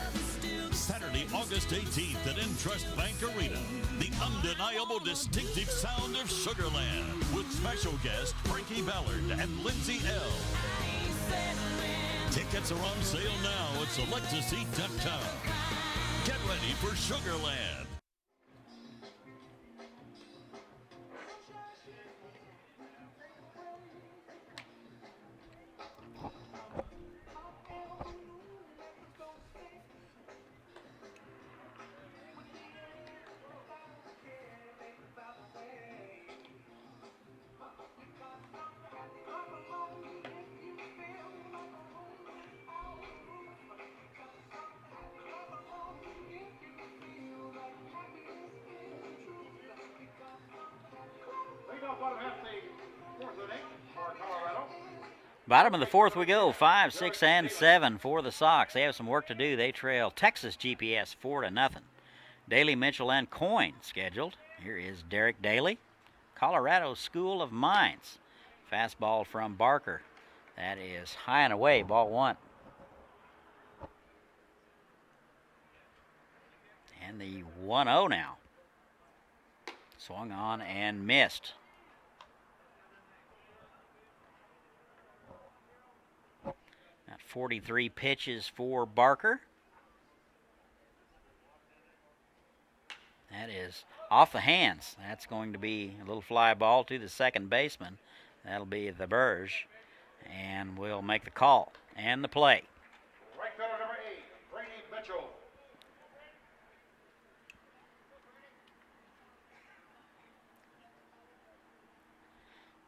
Saturday, August 18th at Entrust Bank Arena. The undeniable distinctive sound of Sugarland with special guest Frankie Ballard and Lindsay L. Tickets are on sale now at selectaseat.com. Get ready for Sugarland. Bottom of the fourth we go, 5, 6, and 7 for the Sox. They have some work to do. They trail Texas GPS 4-0. Daly, Mitchell, and Coyne scheduled. Here is Derek Daly, Colorado School of Mines. Fastball from Barker. That is high and away, ball 1. And the 1-0 now. Swung on and missed. Got 43 pitches for Barker. That is off the hands. That's going to be a little fly ball to the second baseman. That'll be the Burge. And we'll make the call and the play. Right fielder number 8, Brady Mitchell.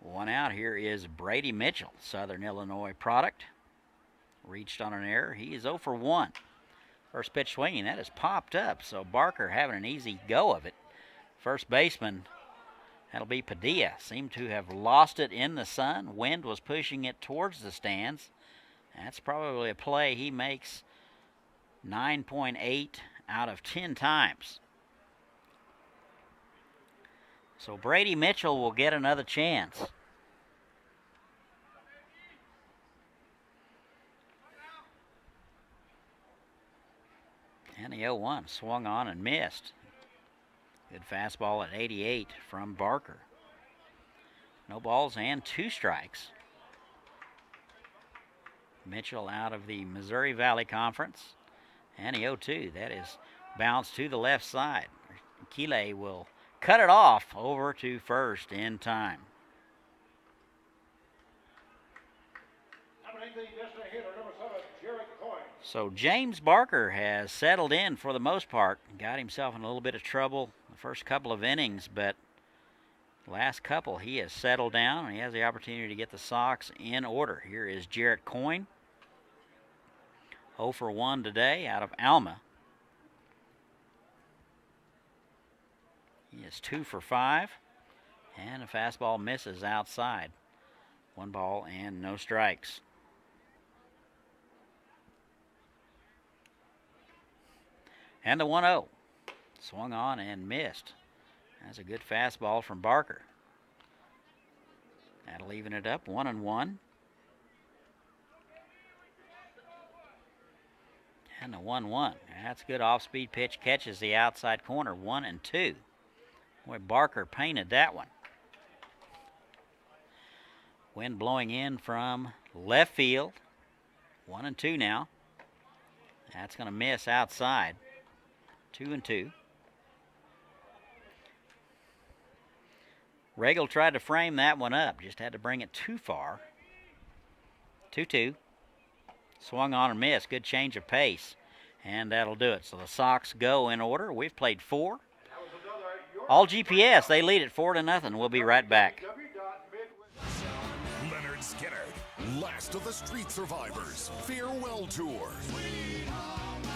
One out here is Brady Mitchell, Southern Illinois product. Reached on an error. He is 0 for 1. First pitch swinging. That is popped up. So Barker having an easy go of it. First baseman That'll be Padilla. Seemed to have lost it in the sun. Wind was pushing it towards the stands. That's probably a play he makes 9.8 out of 10 times. So Brady Mitchell will get another chance. And the 0-1 swung on and missed. Good fastball at 88 from Barker. No balls and 2 strikes. Mitchell out of the Missouri Valley Conference. And the 0-2, that is bounced to the left side. Kile will cut it off over to first in time. So James Barker has settled in for the most part. Got himself in a little bit of trouble the first couple of innings, but last couple he has settled down and he has the opportunity to get the Sox in order. Here is Jarrett Coyne. 0 for 1 today out of Alma. He is 2 for 5, and a fastball misses outside. 1 ball and no strikes. And the 1-0. Swung on and missed. That's a good fastball from Barker. That'll even it up, 1-1. And the 1-1. That's a good off-speed pitch. Catches the outside corner, 1-2. Boy, Barker painted that one. Wind blowing in from left field. 1-2 now. That's going to miss outside. 2-2. Regal tried to frame that one up. Just had to bring it too far. 2-2. Swung on and missed. Good change of pace. And that'll do it. So the Sox go in order. We've played 4. All GPS. They lead it 4-0. We'll be right back. Leonard Skinner, last of the street survivors. Farewell Tour.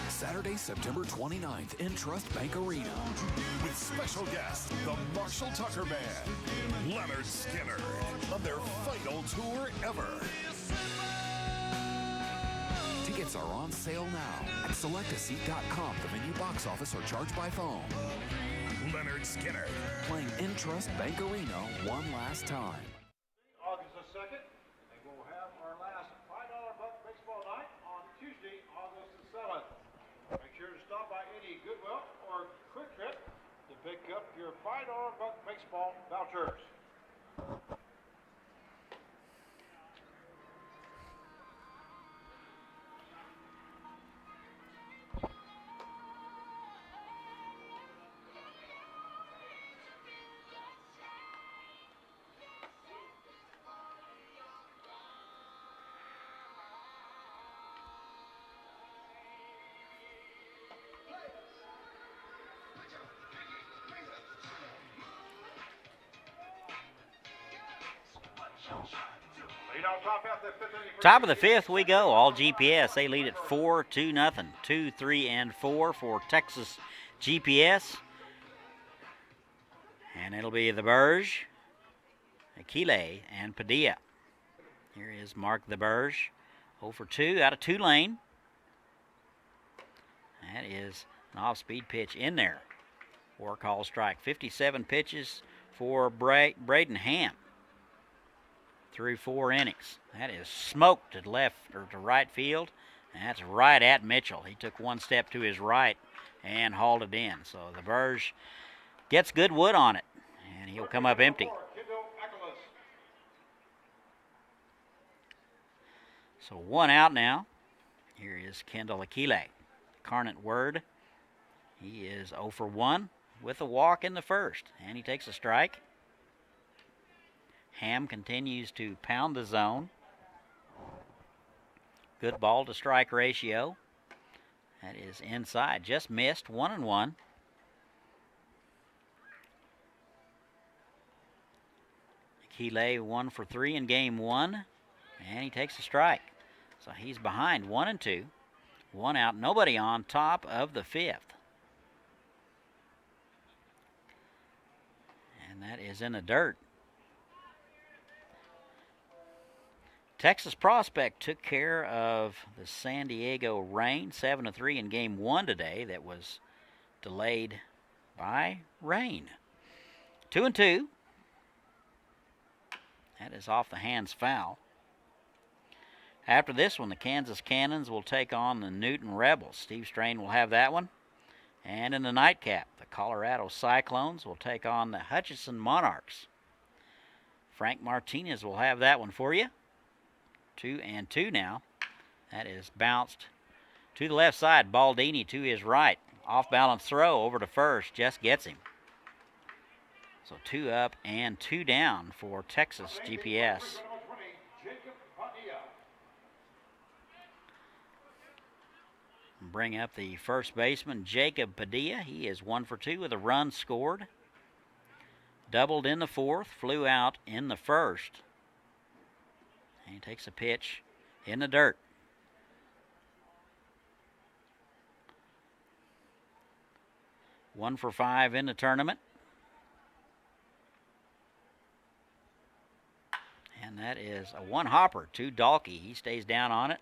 Saturday, September 29th in Trust Bank Arena. With special guest, the Marshall Tucker Band. Leonard Skinner on their final tour ever. Tickets are on sale now at selectaseat.com, the venue box office, or charge by phone. Leonard Skinner playing in Trust Bank Arena one last time. August the 2nd, and we'll have our last $5 buck baseball night on Tuesday, August the 7th. Make sure to stop by any Goodwill or Quick Trip to pick up your $5 buck baseball vouchers. Top of the 5th we go. All GPS. They lead it 4-0. 2, 3, and 4 for Texas GPS. And it'll be the Burge, Aquile, and Padilla. Here is Mark the Burge. 0 for 2 out of Tulane. That is an off-speed pitch in there. 4 call strike. 57 pitches for Braden Ham through 4 innings. That is smoked to left or to right field. And that's right at Mitchell. He took 1 step to his right and hauled it in. So the Burge gets good wood on it, and he'll come up empty. So 1 out now. Here is Kendall Aquile. Carnett Word. He is 0 for 1 with a walk in the first, and he takes a strike. Ham continues to pound the zone. Good ball to strike ratio. That is inside. Just missed. 1-1. Aquile 1 for 3 in game 1. And he takes a strike. So he's behind 1-2. 1 out. Nobody on, top of the 5th. And that is in the dirt. Texas Prospect took care of the San Diego Rain 7-3 in game 1 today. That was delayed by rain. 2-2. That is off the hands foul. After this one, the Kansas Cannons will take on the Newton Rebels. Steve Strain will have that one. And in the nightcap, the Colorado Cyclones will take on the Hutchinson Monarchs. Frank Martinez will have that one for you. 2-2 now. That is bounced to the left side. Baldini to his right. Off-balance throw over to first. Just gets him. So 2 up and 2 down for Texas GPS. Bring up the first baseman, Jacob Padilla. He is 1 for 2 with a run scored. Doubled in the fourth, flew out in the first. And he takes a pitch in the dirt. One for 5 in the tournament. And that is a one hopper to Dalkey. He stays down on it.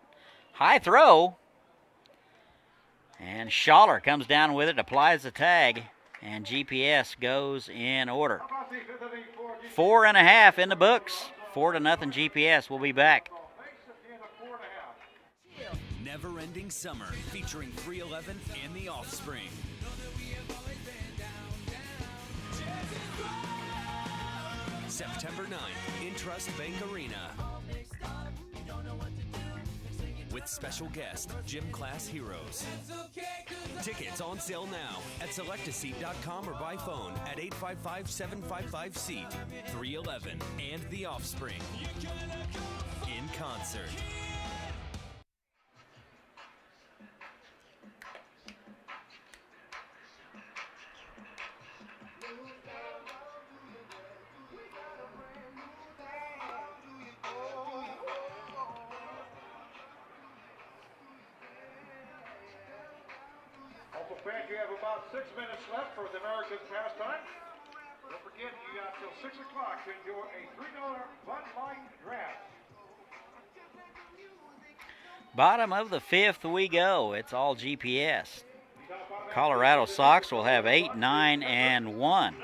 High throw. And Schaller comes down with it, applies the tag, and GPS goes in order. 4.5 in the books. 4-0 GPS. We'll be back. Never-ending summer featuring 311 and the Offspring. September 9th in Trust Bank Arena. With special guest, Gym Class Heroes. Tickets on sale now at selectaseat.com or by phone at 855-755-SEAT. 311 and The Offspring. In concert. Fans, you have about 6 minutes left for the American pastime. Don't forget, you got till 6 o'clock to enjoy a $3 Bud Light draft. Bottom of the 5th we go. It's all GPS. Colorado Sox will have 8, 9, and 1.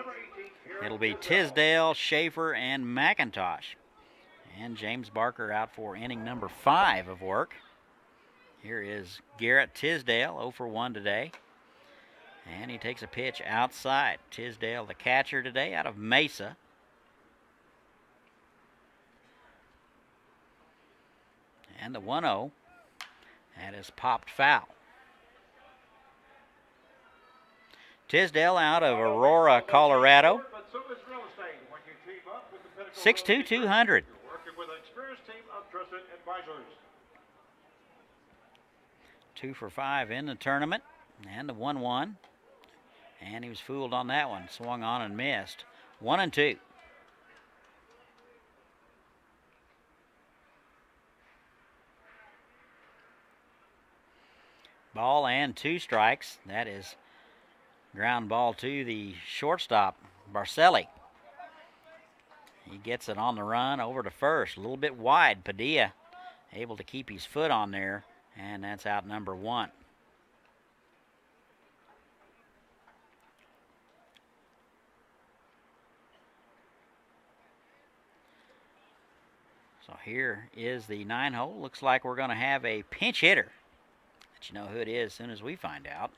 It'll be Tisdale, Schaefer, and McIntosh. And James Barker out for inning number 5 of work. Here is Garrett Tisdale, 0 for 1 today. And he takes a pitch outside. Tisdale, the catcher today, out of Mesa. And the 1-0. That is popped foul. Tisdale out of Aurora, Colorado. 6'2", 200. Working with an experienced team of trusted advisors. 2 for 5 in the tournament. And the 1-1. And he was fooled on that one. Swung on and missed. 1-2. Ball and 2 strikes. That is ground ball to the shortstop, Barcelli. He gets it on the run over to first. A little bit wide. Padilla able to keep his foot on there. And that's out number 1. So here is the 9-hole. Looks like we're going to have a pinch hitter. Let you know who it is as soon as we find out.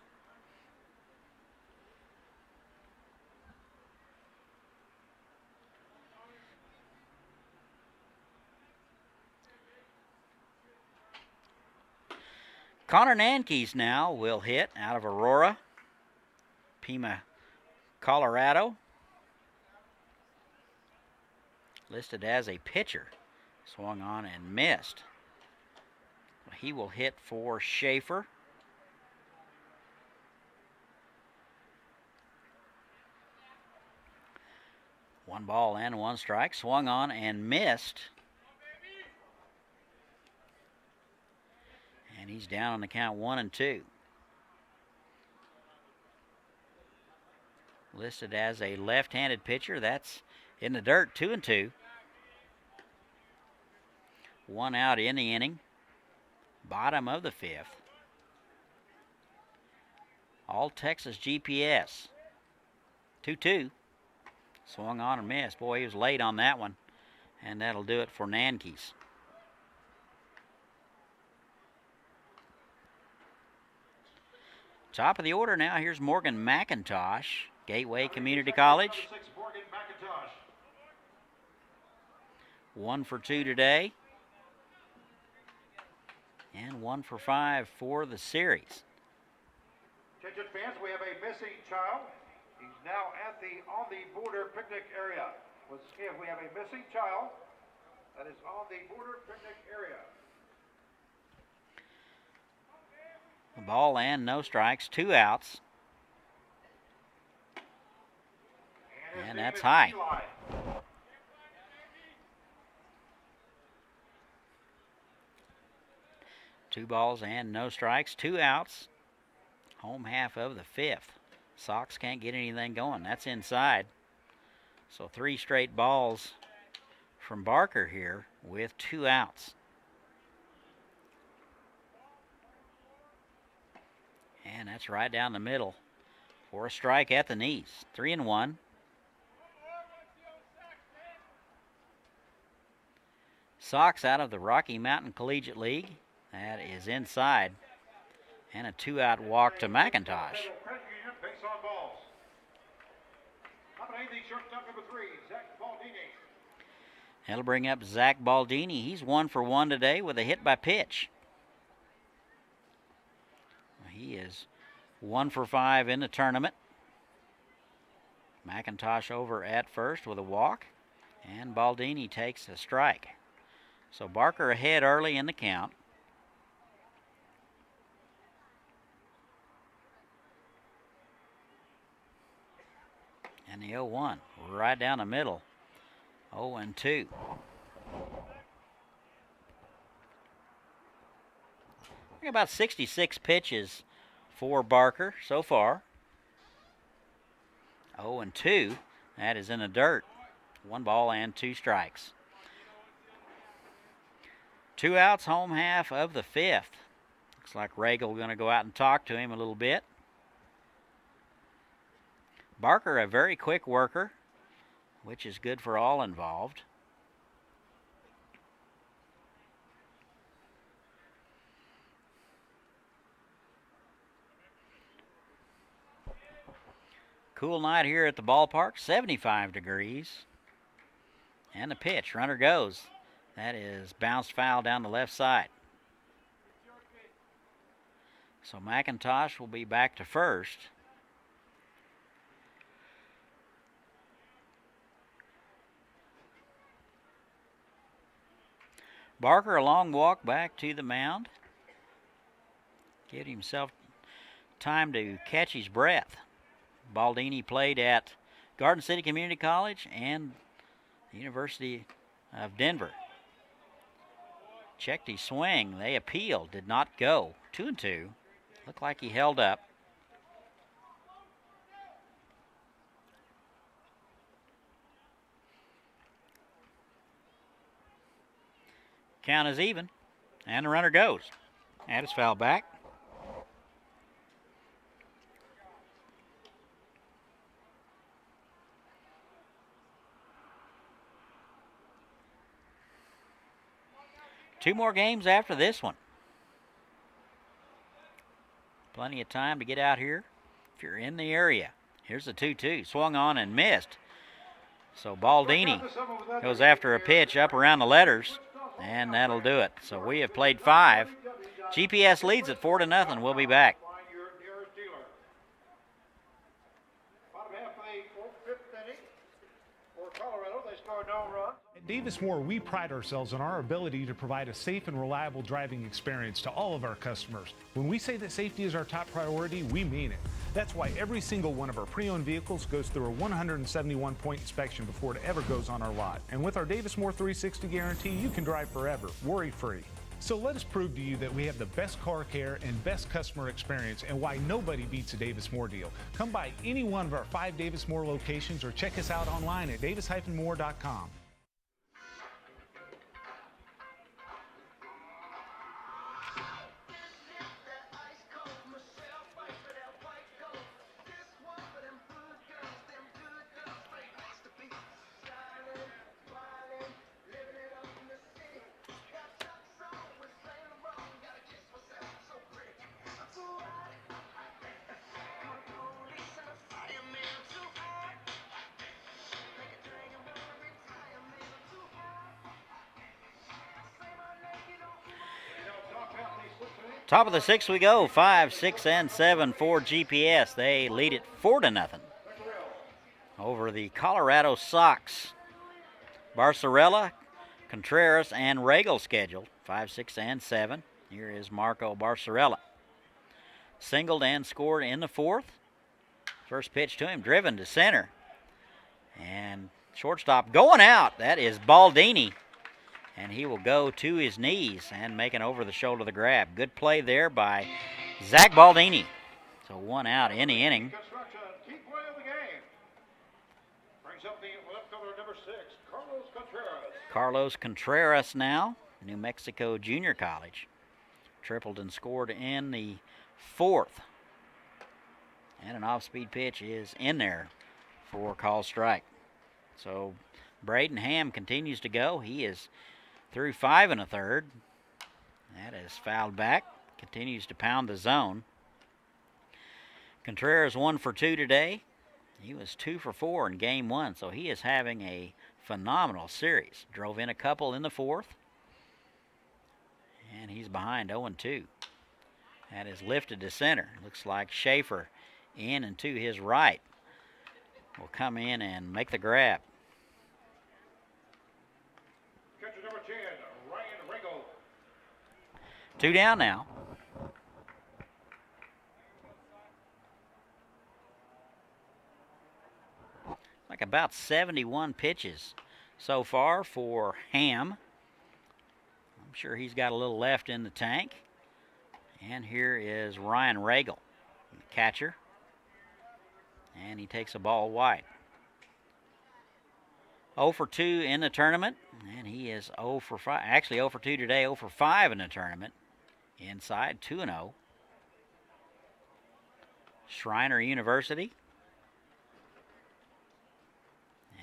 Connor Nankees now will hit out of Aurora, Pima, Colorado. Listed as a pitcher. Swung on and missed. He will hit for Schaefer. One ball and 1 strike. Swung on and missed. And he's down on the count 1-2. listed as a left-handed pitcher. That's in the dirt, 2-2. 1 out in the inning. Bottom of the 5th. All Texas GPS. 2-2. Swung on and missed. Boy, he was late on that one. And that'll do it for Nankees. Top of the order now. Here's Morgan McIntosh, Gateway Community College. 1 for 2 today. And 1 for 5 for the series. Attention fans, we have a missing child. He's now at the on the border picnic area. Once again, we have a missing child that is on the border picnic area. A ball and no strikes, 2 outs. And that's high. Eli. 2 balls and no strikes, 2 outs. Home half of the 5th. Sox can't get anything going. That's inside. So 3 straight balls from Barker here with 2 outs. And that's right down the middle for a strike at the knees. 3-1. Sox out of the Rocky Mountain Collegiate League. That is inside. And a 2-out walk to McIntosh. Base on balls. Nominating the shortstop number 3, Zach Baldini. That'll bring up Zach Baldini. He's 1 for 1 today with a hit by pitch. He is 1 for 5 in the tournament. McIntosh over at first with a walk. And Baldini takes a strike. So Barker ahead early in the count. And the 0-1 right down the middle. 0-2. About 66 pitches for Barker so far. 0-2. That is in the dirt. 1 ball and 2 strikes. 2 outs, home half of the 5th. Looks like Regal going to go out and talk to him a little bit. Barker, a very quick worker, which is good for all involved. Cool night here at the ballpark, 75 degrees. And the pitch, runner goes. That is bounced foul down the left side. So McIntosh will be back to first. Barker, a long walk back to the mound. Give himself time to catch his breath. Baldini played at Garden City Community College and the University of Denver. Checked his swing. They appealed. Did not go. 2-2. Looked like he held up. Count is even. And the runner goes. That is fouled back. Two more games after this one. Plenty of time to get out here if you're in the area. Here's the 2-2. Swung on and missed. So Baldini goes after a pitch up around the letters, and that'll do it. So we have played 5. GPS leads at 4-0. We'll be back. At Davis Moore, we pride ourselves on our ability to provide a safe and reliable driving experience to all of our customers. When we say that safety is our top priority, we mean it. That's why every single one of our pre-owned vehicles goes through a 171-point inspection before it ever goes on our lot. And with our Davis Moore 360 guarantee, you can drive forever, worry-free. So let us prove to you that we have the best car care and best customer experience and why nobody beats a Davis Moore deal. Come by any one of our 5 Davis Moore locations or check us out online at davis-moore.com. Top of the 6th we go. 5, 6, and 7 for GPS. They lead it 4-0 over the Colorado Sox. Barcarella, Contreras, and Regal scheduled. 5, 6, and 7. Here is Marco Barcarella. Singled and scored in the 4th. First pitch to him, driven to center. And shortstop going out. That is Baldini. And he will go to his knees and make an over-the-shoulder the grab. Good play there by Zach Baldini. So 1 out in the inning. Construction, key play of the game. Brings up the left fielder, number 6, Carlos Contreras. Carlos Contreras now, New Mexico Junior College. Tripled and scored in the 4th. And an off-speed pitch is in there for call strike. So Braden Ham continues to go. He is through 5 1/3. That is fouled back. Continues to pound the zone. Contreras 1 for 2 today. He was 2 for 4 in game 1, so he is having a phenomenal series. Drove in a couple in the 4th. And he's behind 0-2. That is lifted to center. Looks like Schaefer in and to his right will come in and make the grab. Catcher number 10, Ryan Regal. 2 down now. Like about 71 pitches so far for Ham. I'm sure he's got a little left in the tank. And here is Ryan Regal, the catcher. And he takes a ball wide. 0 for 2 in the tournament. And he is 0 for 5. Actually 0 for 2 today, 0 for 5 in the tournament. Inside 2-0. Shriner University.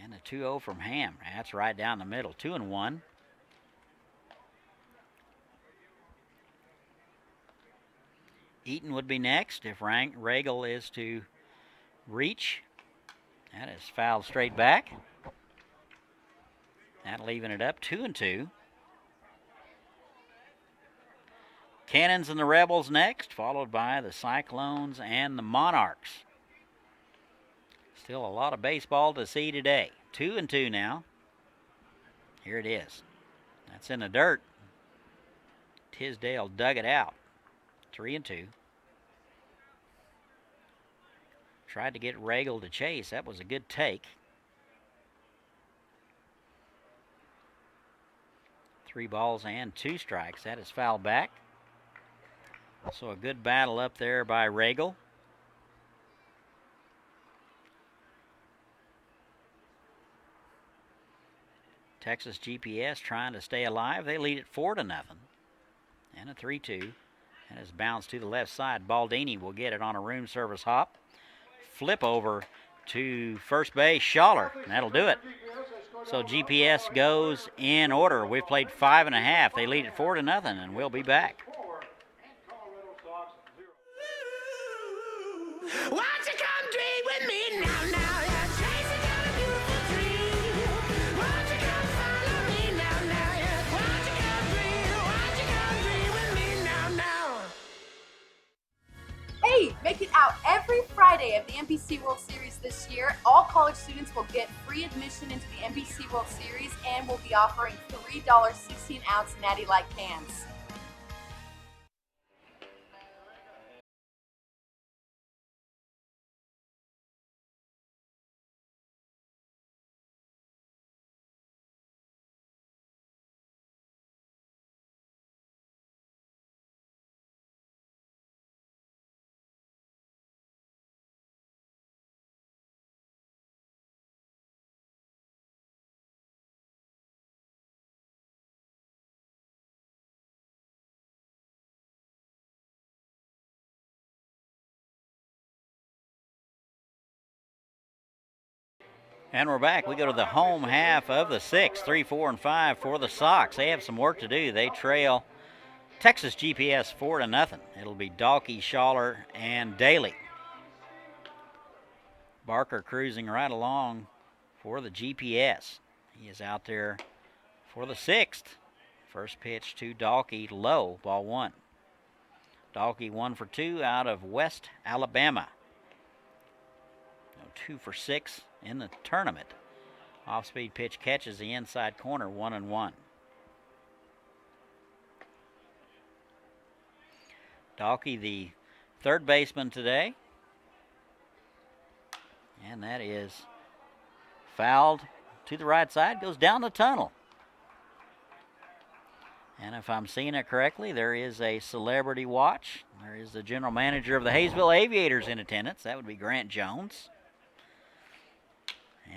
And a 2-0 from Ham. That's right down the middle. 2-1. Eaton would be next if Regal is to reach. That is fouled straight back. That leaving it up 2-2. Cannons and the Rebels next, followed by the Cyclones and the Monarchs. Still a lot of baseball to see today. 2-2 now. Here it is. That's in the dirt. Tisdale dug it out. 3-2. Tried to get Regal to chase. That was a good take. 3 balls and 2 strikes. That is fouled back. So a good battle up there by Regal. Texas GPS trying to stay alive. They lead it 4-0. And a 3-2. And it's bounced to the left side. Baldini will get it on a room service hop. Flip over to first base, Schaller. And that'll do it. So GPS goes in order. We've played 5 1/2. They lead it 4-0, and we'll be back. Won't you come dream with me now, now? Yeah, chasing down a beautiful dream. Won't you come follow me now, now? Yeah, won't you come dream with me now, now? Hey, make it out every Friday of the NBC World Series this year. All college students will get free admission into the NBC World Series and will be offering $3 16-ounce Natty Light cans. And we're back. We go to the home half of the sixth. 3, 4, and 5 for the Sox. They have some work to do. They trail Texas GPS 4-0. It'll be Dalkey, Schaller, and Daly. Barker cruising right along for the GPS. He is out there for the sixth. First pitch to Dalkey, low, ball 1. Dalkey 1 for 2 out of West Alabama. 2 for 6 in the tournament. Off-speed pitch catches the inside corner, 1-1. Dalkey, the third baseman today. And that is fouled to the right side, goes down the tunnel. And if I'm seeing it correctly, there is a celebrity watch. There is the general manager of the Hayesville Aviators in attendance. That would be Grant Jones.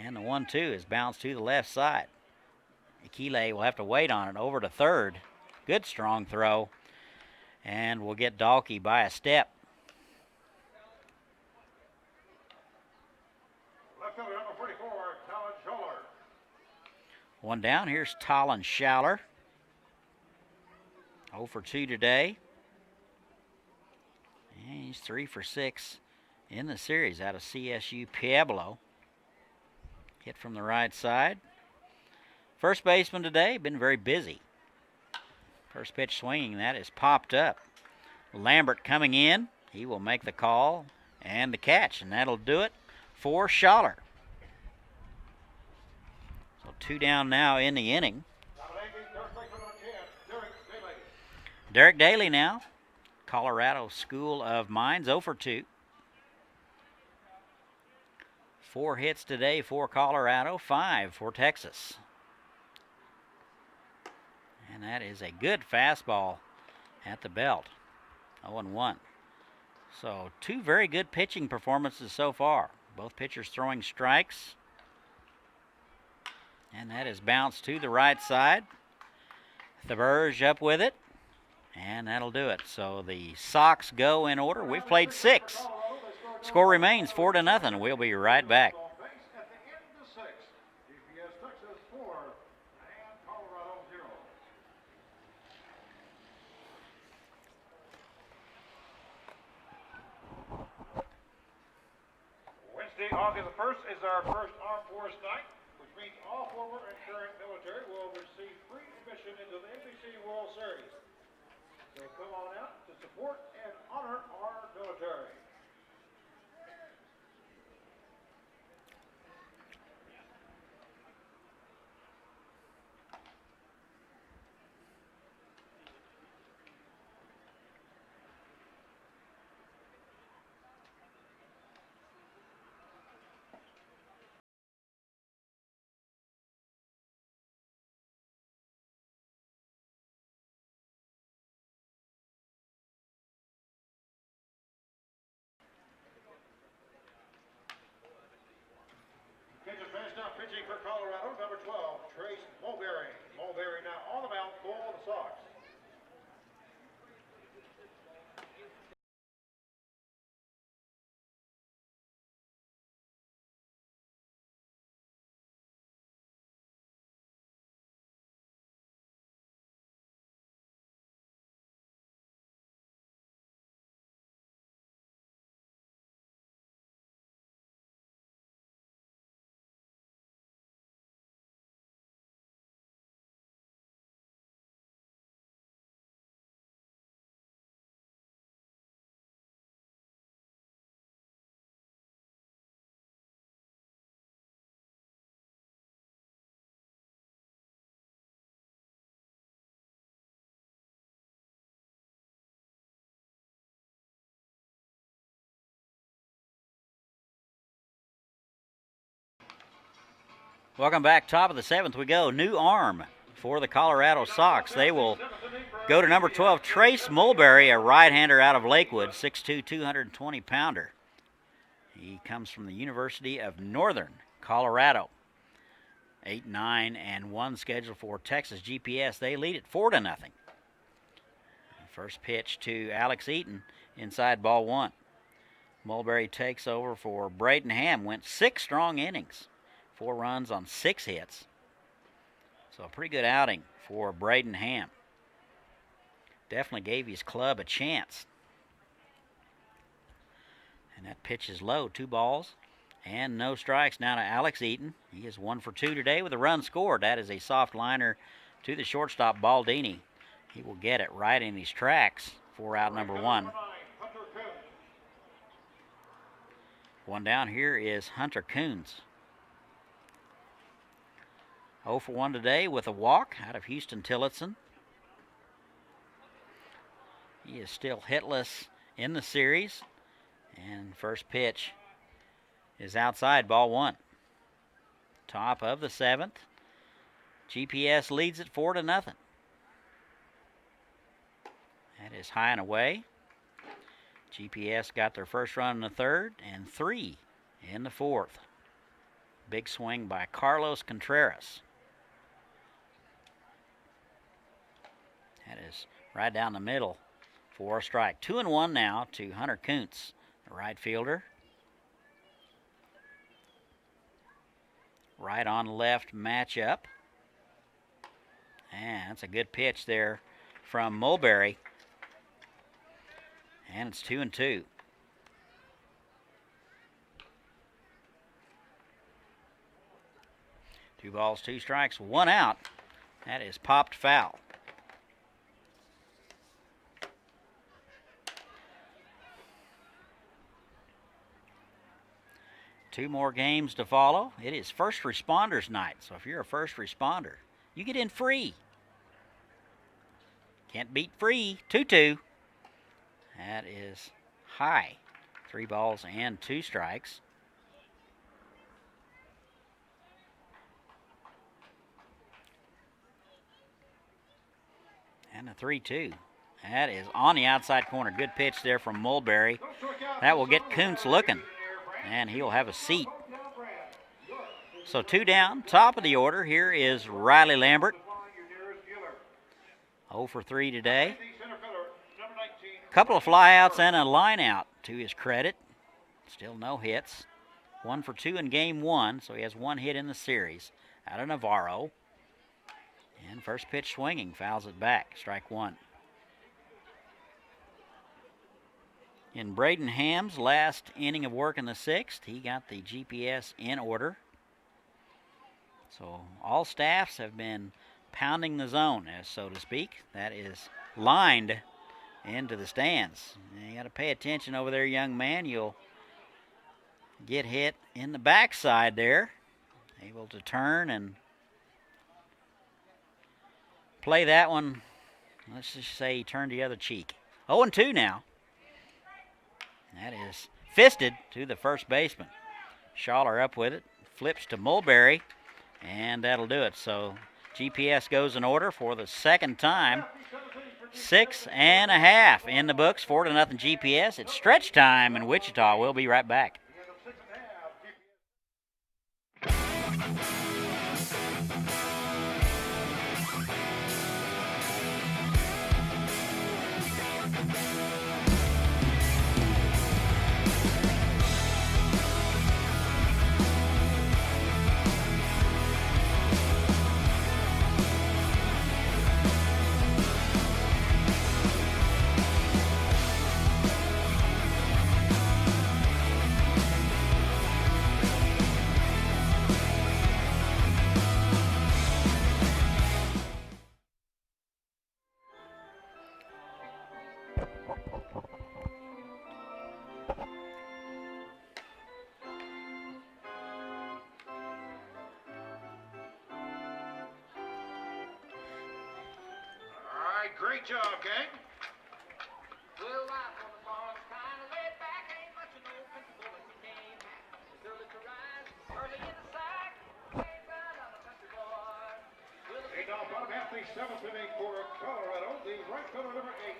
And the 1-2 is bounced to the left side. Akile will have to wait on it over to third. Good strong throw. And we'll get Dalkey by a step. Left fielder number 44, Talon Schaller. One down. Here's Talon Schaller. 0 for 2 today. And he's 3 for 6 in the series out of CSU Pueblo. Hit from the right side. First baseman today, been very busy. First pitch swinging, that is popped up. Lambert coming in. He will make the call and the catch, and that'll do it for Schaller. So 2 down now in the inning. Derek Daly now. Colorado School of Mines, 0 for 2. 4 hits today for Colorado, 5 for Texas. And that is a good fastball at the belt. 0-1. So 2 very good pitching performances so far. Both pitchers throwing strikes. And that is bounced to the right side. Thaberge up with it. And that'll do it. So the Sox go in order. We've played 6. Score remains 4-0. We'll be right back. At the end of the sixth, GPS Texas 4 and Colorado 0. Wednesday, August the 1st is our first Armed Force Night, which means all former and current military will receive free admission into the NBC World Series. So come on out to support and honor our military. Catcher fast now pitching for Colorado, number 12, Trace Mulberry. Mulberry now on the mound for the Sox. Welcome back. Top of the 7th we go. New arm for the Colorado Sox. They will go to number 12, Trace Mulberry, a right-hander out of Lakewood, 6'2", 220-pounder. He comes from the University of Northern Colorado. 8, 9, and 1 scheduled for Texas GPS. They lead it 4-0. First pitch to Alex Eaton, inside ball 1. Mulberry takes over for Braden Ham. Went 6 strong innings 4 runs on 6 hits. So a pretty good outing for Braden Ham. Definitely gave his club a chance. And that pitch is low. 2 balls and no strikes. Now to Alex Eaton. He is 1 for 2 today with a run scored. That is a soft liner to the shortstop, Baldini. He will get it right in his tracks for out number 1. One down here is Hunter Coons. 0 for 1 today with a walk out of Houston Tillotson. He is still hitless in the series. And first pitch is outside, ball 1. Top of the 7th. GPS leads it 4-0. That is high and away. GPS got their first run in the 3rd and 3 in the 4th. Big swing by Carlos Contreras. That is right down the middle for a strike. 2-1 now to Hunter Kuntz, the right fielder. Right on left matchup. And that's a good pitch there from Mulberry. And it's 2-2. Two balls, 2 strikes, 1 out. That is popped foul. Two more games to follow. It is first responders night. So if you're a first responder, you get in free. Can't beat free. 2-2. That is high. 3 balls and 2 strikes. And a 3-2. That is on the outside corner. Good pitch there from Mulberry. That will get Kuntz looking. And he'll have a seat. So 2 down. Top of the order. Here is Riley Lambert. 0 for 3 today. Couple of flyouts and a line out to his credit. Still no hits. 1 for 2 in game 1, so he has 1 hit in the series out of Navarro. And first pitch swinging, fouls it back. Strike 1. In Braden Ham's last inning of work in the 6th, he got the GPS in order. So all staffs have been pounding the zone, as so to speak. That is lined into the stands. You got to pay attention over there, young man. You'll get hit in the backside there. Able to turn and play that one. Let's just say he turned the other cheek. 0-2 now. That is fisted to the first baseman. Schaller up with it. Flips to Mulberry. And that'll do it. So GPS goes in order for the 2nd time. 6.5 in the books. 4-0 GPS. It's stretch time in Wichita. We'll be right back. Great job, gang. Well, life on the farm's kind of laid back. Ain't much an open bullet game. It's early to rise, early in the sack. Ain't bad on the country boy. Hey, now, bottom half the 7th inning for Colorado. The right fielder, number 8.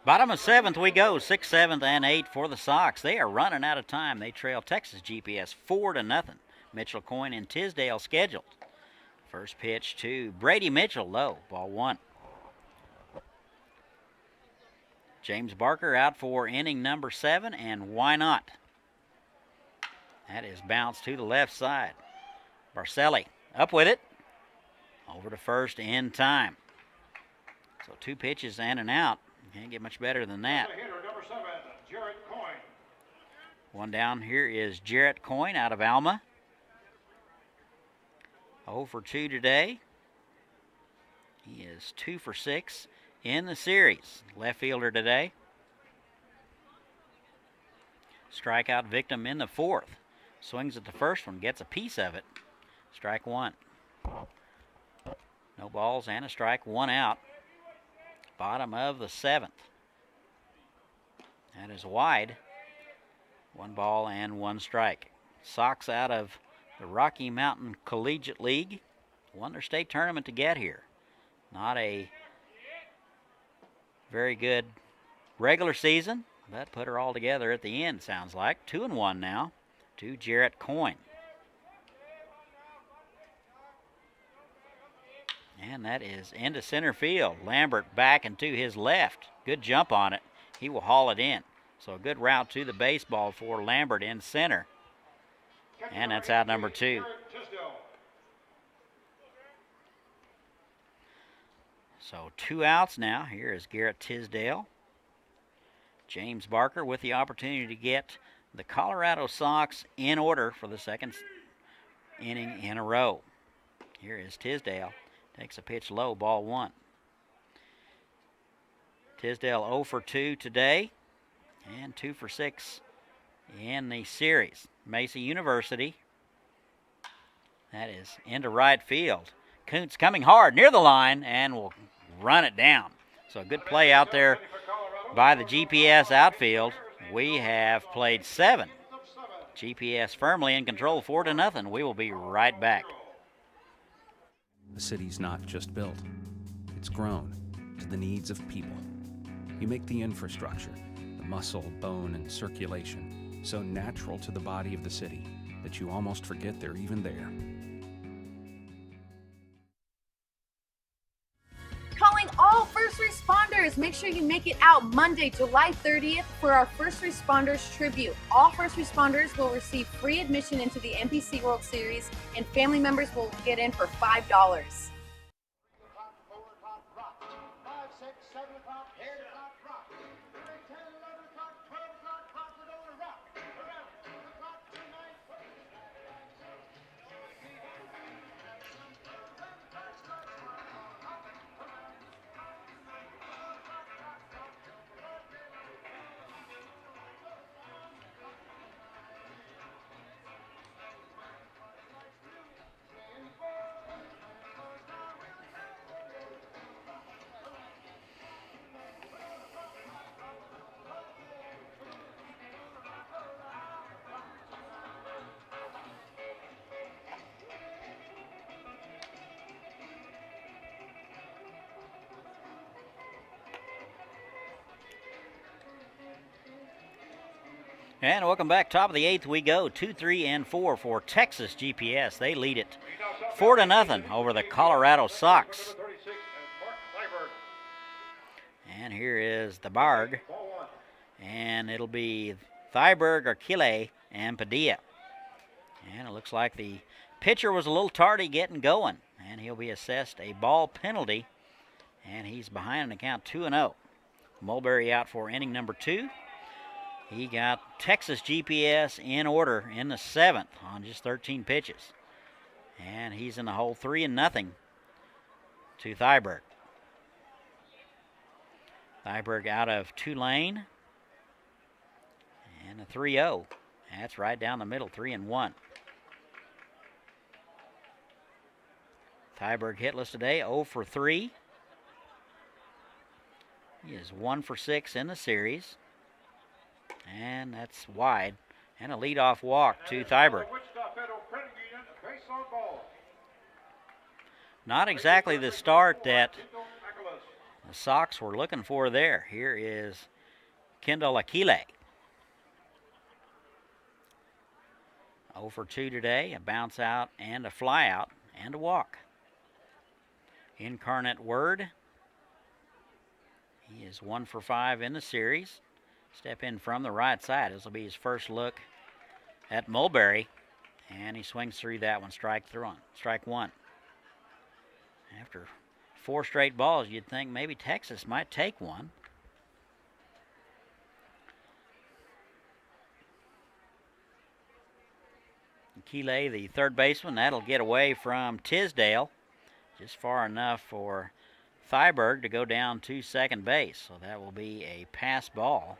Bottom of 7th we go. 6th, 7th, and 8th for the Sox. They are running out of time. They trail Texas GPS 4-0. Mitchell Coyne and Tisdale scheduled. First pitch to Brady Mitchell, low. Ball 1. James Barker out for inning number 7, and why not? That is bounced to the left side. Barcelli up with it. Over to first in time. So 2 pitches and an out. Can't get much better than that. Hitter, number 7, Jarrett Coyne. One down here is Jarrett Coyne out of Alma. 0 for 2 today. He is 2 for 6 in the series. Left fielder today. Strikeout victim in the 4th. Swings at the first one, gets a piece of it. Strike 1. No balls and a strike, 1 out. Bottom of the 7th. That is wide. 1 ball and 1 strike. Sox out of the Rocky Mountain Collegiate League. Won their state tournament to get here. Not a very good regular season, but put her all together at the end, sounds like. 2-1 now to Jarrett Coyne. And that is into center field. Lambert back and to his left. Good jump on it. He will haul it in. So a good route to the baseball for Lambert in center. And that's out number 2. So 2 outs now. Here is Garrett Tisdale. James Barker with the opportunity to get the Colorado Sox in order for the 2nd inning in a row. Here is Tisdale. Takes a pitch low, ball 1. Tisdale 0 for 2 today and 2 for 6 in the series. Macy University. That is into right field. Kuntz coming hard near the line and will run it down. So a good play out there by the GPS outfield. We have played 7. GPS firmly in control, 4-0. We will be right back. The city's not just built, it's grown to the needs of people. You make the infrastructure, the muscle, bone, and circulation, so natural to the body of the city that you almost forget they're even there. Calling all first responders. Make sure you make it out Monday, July 30th for our First Responders Tribute. All first responders will receive free admission into the NPC World Series, and family members will get in for $5. 3 o'clock, 4 o'clock, rock. 5, 6, 7 o'clock, 8 o'clock, rock. 9, 10, 11 o'clock, 12 o'clock, rock with over rock. 11 o'clock, 2, 9, 4. And welcome back. Top of the 8th we go. 2, 3, and 4 for Texas GPS. They lead it 4-0 over the Colorado Sox. And here is the Barg. And it'll be Thyberg, Arquile, and Padilla. And it looks like the pitcher was a little tardy getting going. And he'll be assessed a ball penalty. And he's behind an account 2-0. Mulberry out for inning number 2. He got Texas GPS in order in the 7th on just 13 pitches. And he's in the hole 3-0 to Thyberg. Thyberg out of Tulane. And a 3-0. That's right down the middle, 3-1. Thyberg hitless today, 0 for 3. He is 1 for 6 in the series. And that's wide. And a leadoff walk to Thyberg. Not exactly the start that the Sox were looking for there. Here is Kendall Aquile. 0 for 2 today. A bounce out and a fly out and a walk. Incarnate Word. He is 1 for 5 in the series. Step in from the right side. This will be his first look at Mulberry. And he swings through that one. Strike one. After 4 straight balls, you'd think maybe Texas might take one. Keeley, the third baseman, that'll get away from Tisdale. Just far enough for Thyberg to go down to second base. So that will be a pass ball.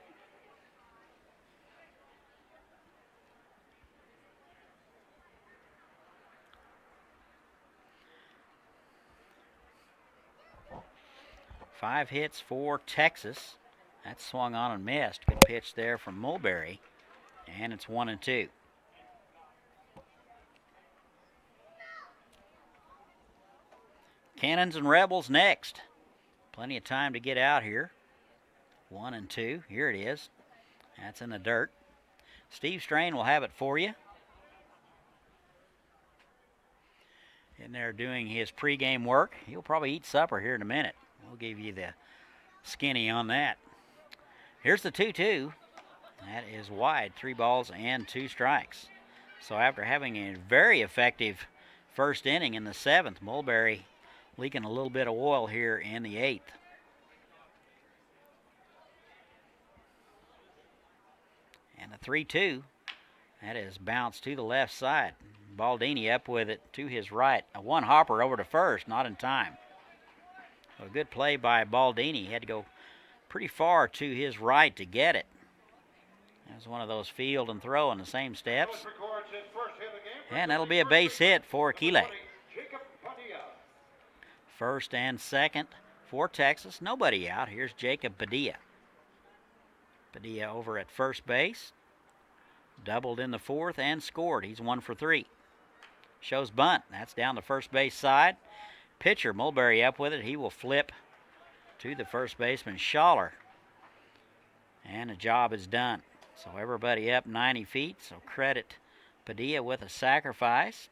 Five hits for Texas. That swung on and missed. Good pitch there from Mulberry. And it's 1-2. Cannons and Rebels next. Plenty of time to get out here. 1-2. Here it is. That's in the dirt. Steve Strain will have it for you. In there doing his pregame work. He'll probably eat supper here in a minute. We'll give you the skinny on that. Here's the 2-2. That is wide. 3 balls and 2 strikes. So after having a very effective first inning in the 7th, Mulberry leaking a little bit of oil here in the 8th. And the 3-2, that is bounced to the left side. Baldini up with it to his right. A one hopper over to first, not in time. A good play by Baldini. He had to go pretty far to his right to get it. That was one of those field and throw in the same steps. And that'll be a base hit for Keeley. First and second for Texas. Nobody out. Here's Jacob Padilla. Padilla over at first base. Doubled in the 4th and scored. He's 1 for 3. Shows bunt. That's down the first base side. Pitcher Mulberry up with it. He will flip to the first baseman Schaller. And the job is done. So everybody up 90 feet. So credit Padilla with a sacrifice.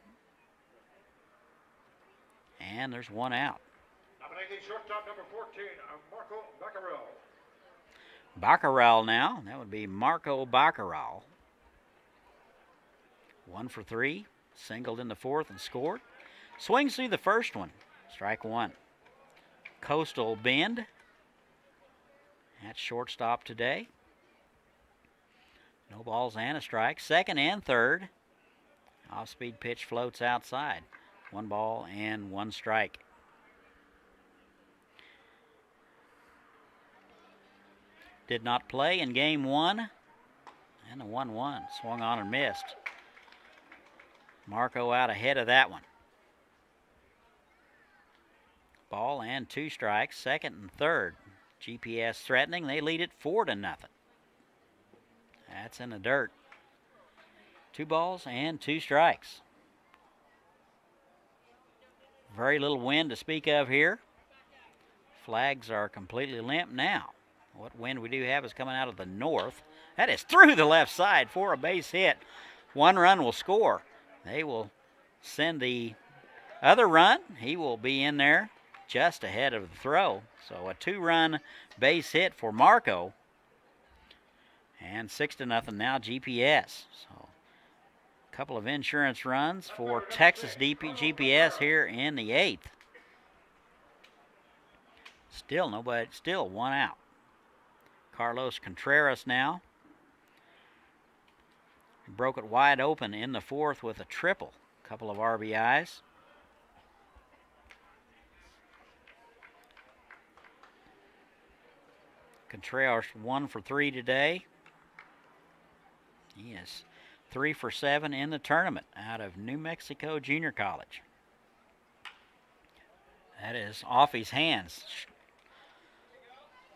And there's one out. Nominating shortstop number 14, Marco Baccaral. Baccaral now. That would be Marco Baccaral. 1 for 3. Singled in the 4th and scored. Swings through the first one. Strike 1. Coastal Bend. That's shortstop today. No balls and a strike. Second and third. Off-speed pitch floats outside. 1 ball and 1 strike. Did not play in game 1. And a 1-1. Swung on and missed. Marco out ahead of that one. Ball and 2 strikes. Second and third. GPS threatening. They lead it 4-0. That's in the dirt. 2 balls and 2 strikes. Very little wind to speak of here. Flags are completely limp now. What wind we do have is coming out of the north. That is through the left side for a base hit. 1 run will score. They will send the other run. He will be in there just ahead of the throw. So a 2-run base hit for Marco. And 6-0 now GPS. So a couple of insurance runs for Texas GPS here in the 8th. Still 1 out. Carlos Contreras now. Broke it wide open in the 4th with a triple. Couple of RBIs. Contreras 1 for 3 today. He is 3 for 7 in the tournament out of New Mexico Junior College. That is off his hands.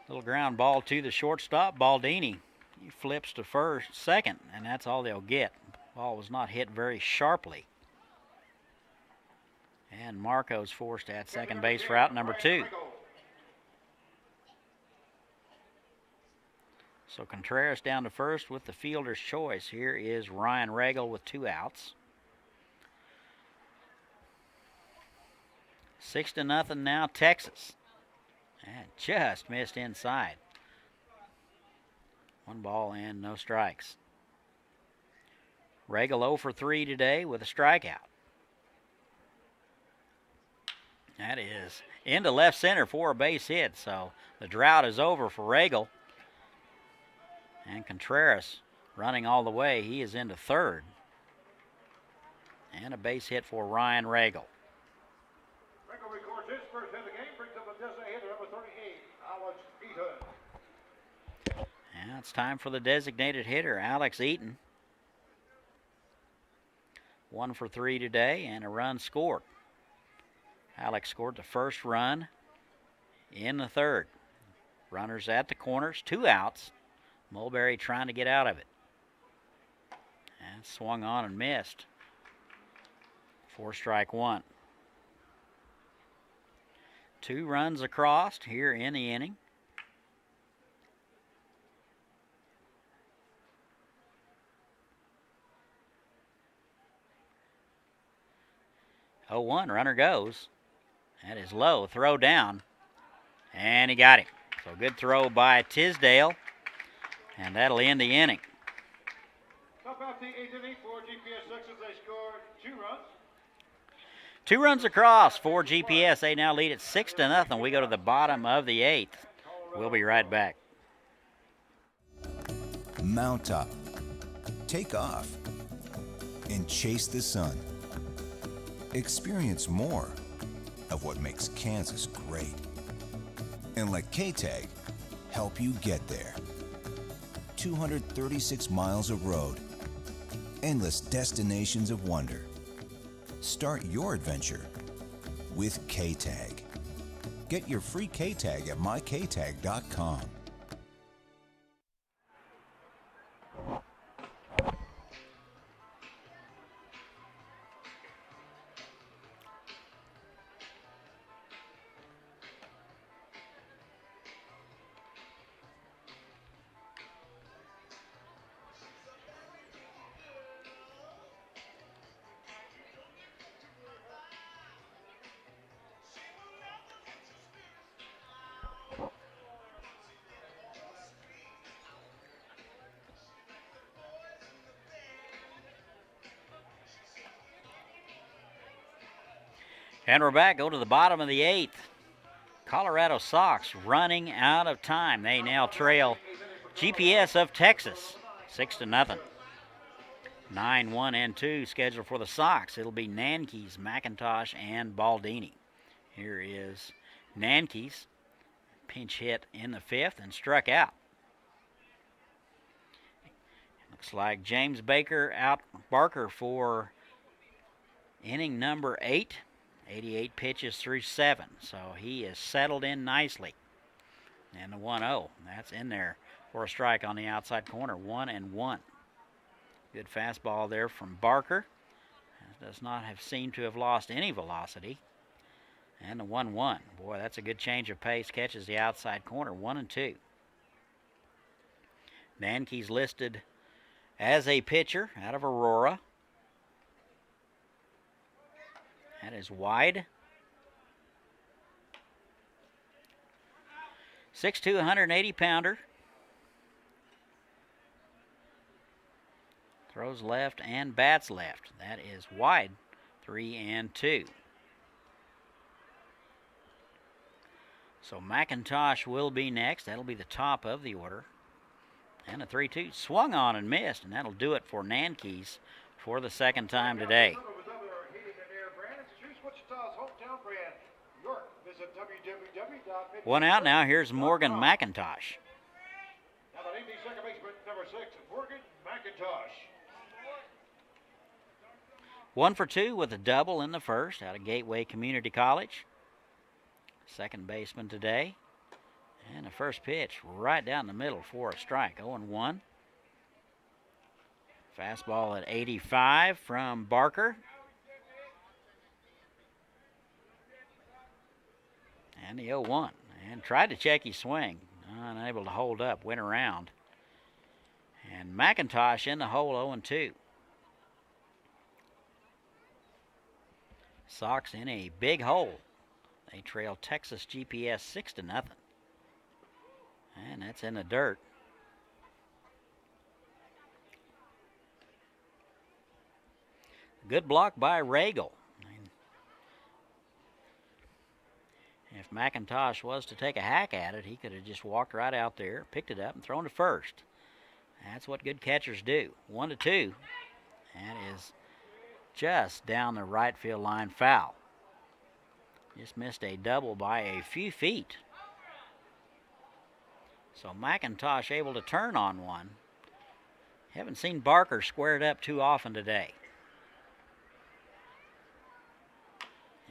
Little ground ball to the shortstop. Baldini, he flips to second, and that's all they'll get. Ball was not hit very sharply. And Marco's forced at second base for out number 2. So Contreras down to first with the fielder's choice. Here is Ryan Regal with 2 outs. 6-0 now, Texas. And just missed inside. 1 ball and no strikes. Regal 0 for 3 today with a strikeout. That is into left center for a base hit, so the drought is over for Regal. And Contreras running all the way. He is into third. And a base hit for Ryan Regal. Regal records his first hit of the game, brings up the designated hitter, number 38, Alex Eaton. And it's time for the designated hitter, Alex Eaton. 1 for 3 today and a run scored. Alex scored the first run in the third. Runners at the corners, 2 outs. Mulberry trying to get out of it. And swung on and missed. 4 strike 1. 2 runs across here in the inning. Oh, 1, runner goes. That is low, throw down, and he got him. So good throw by Tisdale, and that'll end the inning. Top out the 8th inning for GPS Texas. They scored 2 runs. 2 runs across for GPS. They now lead at 6-0. We go to the bottom of the 8th. We'll be right back. Mount up, take off, and chase the sun. Experience more of what makes Kansas great. And let K-Tag help you get there. 236 miles of road, endless destinations of wonder. Start your adventure with K-Tag. Get your free K-Tag at myktag.com. And we're back. Go to the bottom of the 8th. Colorado Sox running out of time. They now trail GPS of Texas 6-0. 9-1 and 2 scheduled for the Sox. It'll be Nankees, McIntosh, and Baldini. Here is Nankees. Pinch hit in the 5th and struck out. Looks like James Barker for inning number 8. 88 pitches through 7, so he is settled in nicely. And the 1-0, that's in there for a strike on the outside corner, 1-1. Good fastball there from Barker. Does not have seemed to have lost any velocity. And the 1-1, boy, that's a good change of pace. Catches the outside corner, 1-2. Nanke's listed as a pitcher out of Aurora. That is wide. 6'2", 180-pounder. Throws left and bats left. That is wide. 3-2. So McIntosh will be next. That'll be the top of the order. And a 3-2 swung on and missed, and that'll do it for Nankees for the second time today. One out now. Here's Morgan McIntosh. Now the leading second baseman, number 6, Morgan McIntosh. 1 for 2 with a double in the first out of Gateway Community College. Second baseman today. And the first pitch right down the middle for a strike. 0-1. Fastball at 85 from Barker. And the 0-1. And tried to check his swing. Unable to hold up. Went around. And McIntosh in the hole, 0-2. Sox in a big hole. They trail Texas GPS 6-0. And that's in the dirt. Good block by Regal. If McIntosh was to take a hack at it, he could have just walked right out there, picked it up, and thrown to first. That's what good catchers do. 1-2. That is just down the right field line foul. Just missed a double by a few feet. So McIntosh able to turn on one. Haven't seen Barker squared up too often today.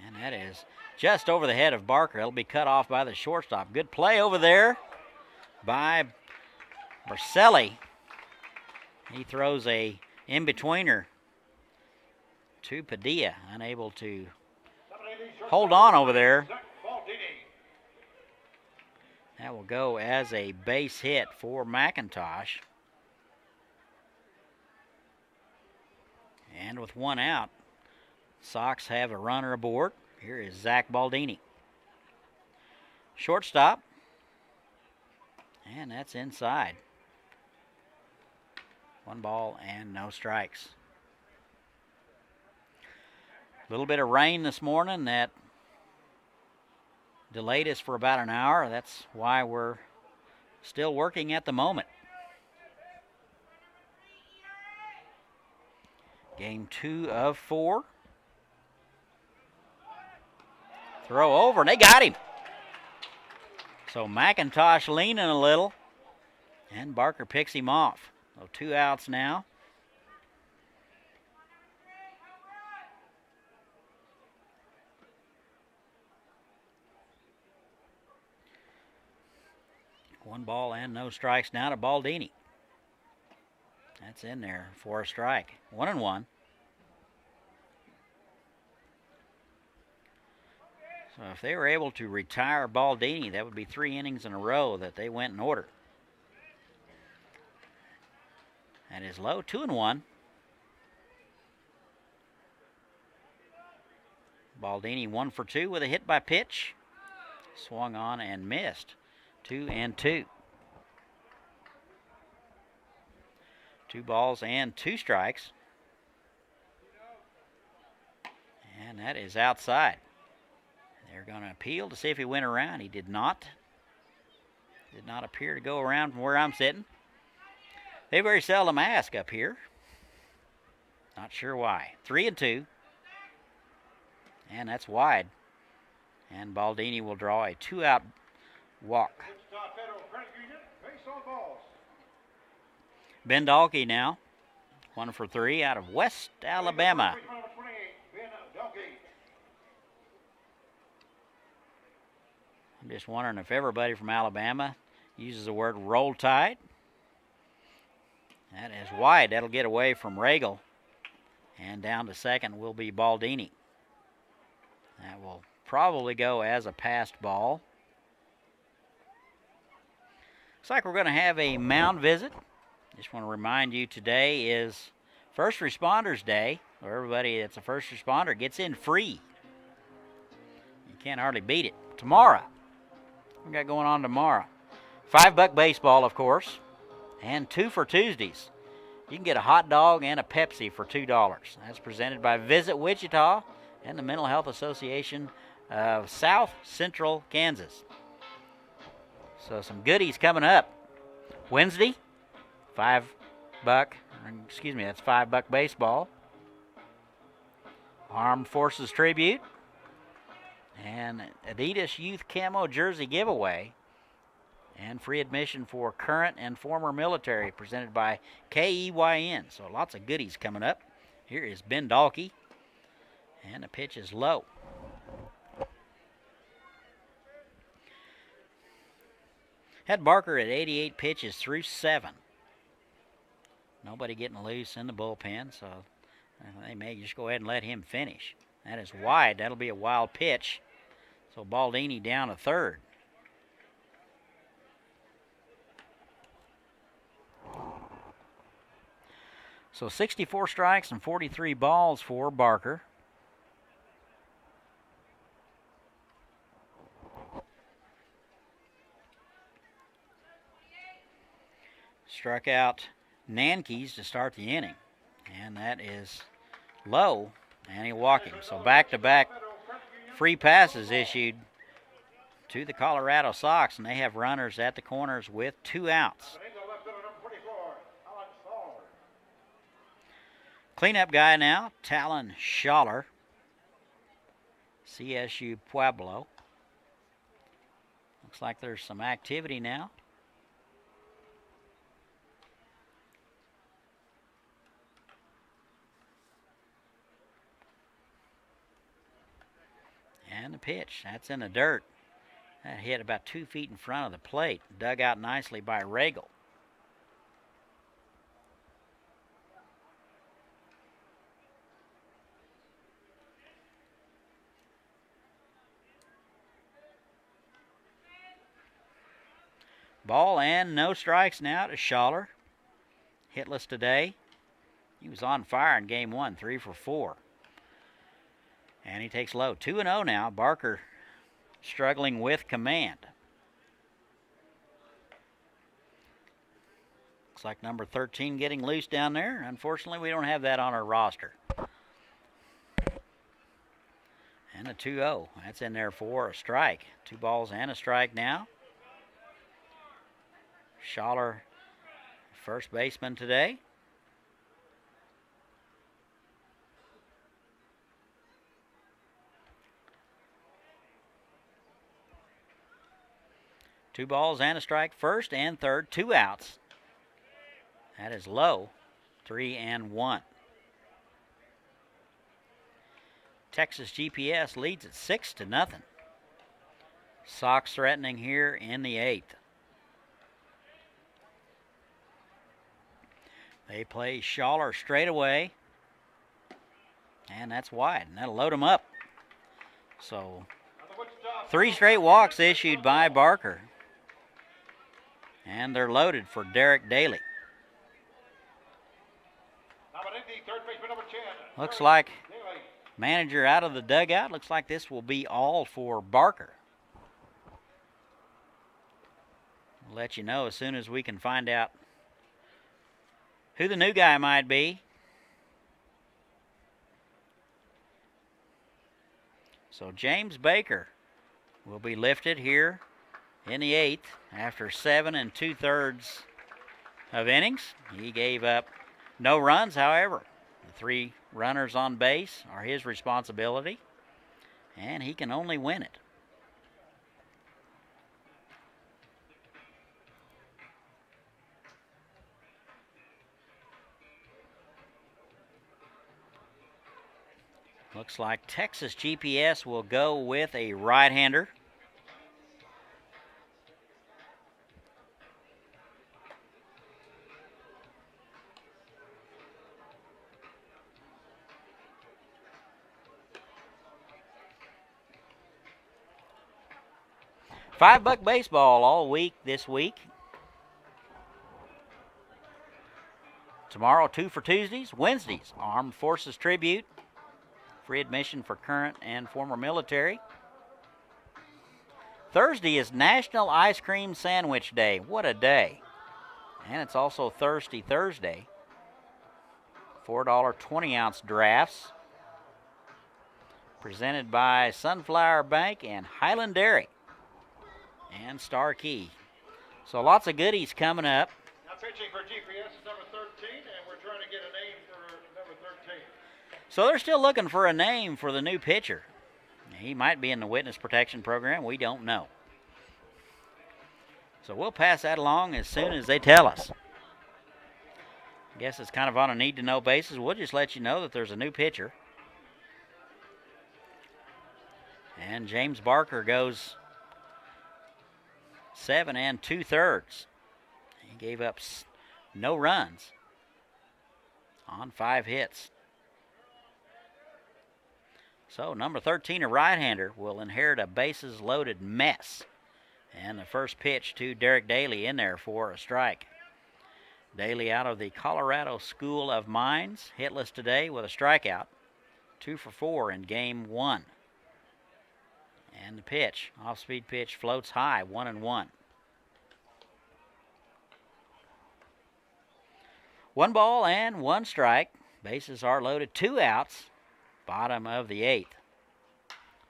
And that is just over the head of Barker. It'll be cut off by the shortstop. Good play over there by Barcelli. He throws a in-betweener to Padilla, unable to hold on over there. That will go as a base hit for McIntosh. And with one out, Sox have a runner aboard. Here is Zach Baldini. Shortstop. And that's inside. 1 ball and no strikes. A little bit of rain this morning that delayed us for about an hour. That's why we're still working at the moment. Game 2 of 4. Throw over, and they got him. So McIntosh leaning a little, and Barker picks him off. So 2 outs now. One ball and no strikes now to Baldini. That's in there for a strike. 1-1. So if they were able to retire Baldini, that would be 3 innings in a row that they went in order. That is low, 2-1. Baldini 1 for 2 with a hit by pitch. Swung on and missed. 2-2. 2 balls and 2 strikes. And that is outside. They're going to appeal to see if he went around. He did not. Did not appear to go around from where I'm sitting. They very seldom ask up here. Not sure why. 3-2. And that's wide. And Baldini will draw a 2-out walk. Ben Dalkey now. 1 for 3 out of West Alabama. I'm just wondering if everybody from Alabama uses the word roll tide. That is wide. That'll get away from Regal. And down to second will be Baldini. That will probably go as a passed ball. Looks like we're going to have a mound visit. Just want to remind you today is First Responders Day, where everybody that's a first responder gets in free. You can't hardly beat it. Tomorrow, we got going on tomorrow. $5 baseball, of course, and 2 for Tuesdays. You can get a hot dog and a Pepsi for $2. That's presented by Visit Wichita and the Mental Health Association of South Central Kansas. So some goodies coming up. Wednesday, that's $5 baseball. Armed Forces Tribute. And Adidas Youth Camo Jersey Giveaway. And free admission for current and former military presented by KEYN. So lots of goodies coming up. Here is Ben Dalkey. And the pitch is low. Had Barker at 88 pitches through 7. Nobody getting loose in the bullpen, so they may just go ahead and let him finish. That is wide. That'll be a wild pitch. So Baldini down to third. So 64 strikes and 43 balls for Barker. Struck out Nankes to start the inning. And that is low, and he'll walk him. So back-to-back free passes issued to the Colorado Sox, and they have runners at the corners with 2 outs. Cleanup guy now, Talon Schaller, CSU Pueblo. Looks like there's some activity now. And the pitch, that's in the dirt. That hit about 2 feet in front of the plate. Dug out nicely by Regal. Ball and no strikes now to Schaller. Hitless today. He was on fire in game 1, 3 for 4. And he takes low. 2-0 now. Barker struggling with command. Looks like number 13 getting loose down there. Unfortunately, we don't have that on our roster. And a 2-0. That's in there for a strike. 2 balls and a strike now. Schaller, first baseman today. Two balls and a strike, first and third, 2 outs. That is low, 3-1. Texas GPS leads at 6-0. Sox threatening here in the 8th. They play Schaller straight away, and that's wide, and that'll load him up. So 3 straight walks issued by Barker, and they're loaded for Derek Daly. Looks like manager out of the dugout. Looks like this will be all for Barker. We'll let you know as soon as we can find out who the new guy might be. So James Baker will be lifted here in the 8th after 7 2/3 of innings. He gave up no runs, however. The 3 runners on base are his responsibility, and he can only win it. Looks like Texas GPS will go with a right-hander. $5 baseball all week this week. Tomorrow, 2 for Tuesdays. Wednesdays, Armed Forces Tribute. Free admission for current and former military. Thursday is National Ice Cream Sandwich Day. What a day. And it's also Thirsty Thursday. $4 20-ounce drafts. Presented by Sunflower Bank and Highland Dairy. And Star Key. So lots of goodies coming up. Now pitching for GPS is number 13, and we're trying to get a name for number 13. So they're still looking for a name for the new pitcher. He might be in the witness protection program. We don't know. So we'll pass that along as soon as they tell us. I guess it's kind of on a need-to-know basis. We'll just let you know that there's a new pitcher. And James Barker goes 7 2/3. He gave up no runs on 5 hits. So number 13, a right-hander, will inherit a bases-loaded mess. And the first pitch to Derek Daly in there for a strike. Daly out of the Colorado School of Mines, hitless today with a strikeout. 2 for 4 in game 1. And the pitch, off-speed pitch, floats high, 1-1. 1 ball and 1 strike. Bases are loaded. 2 outs. Bottom of the 8th.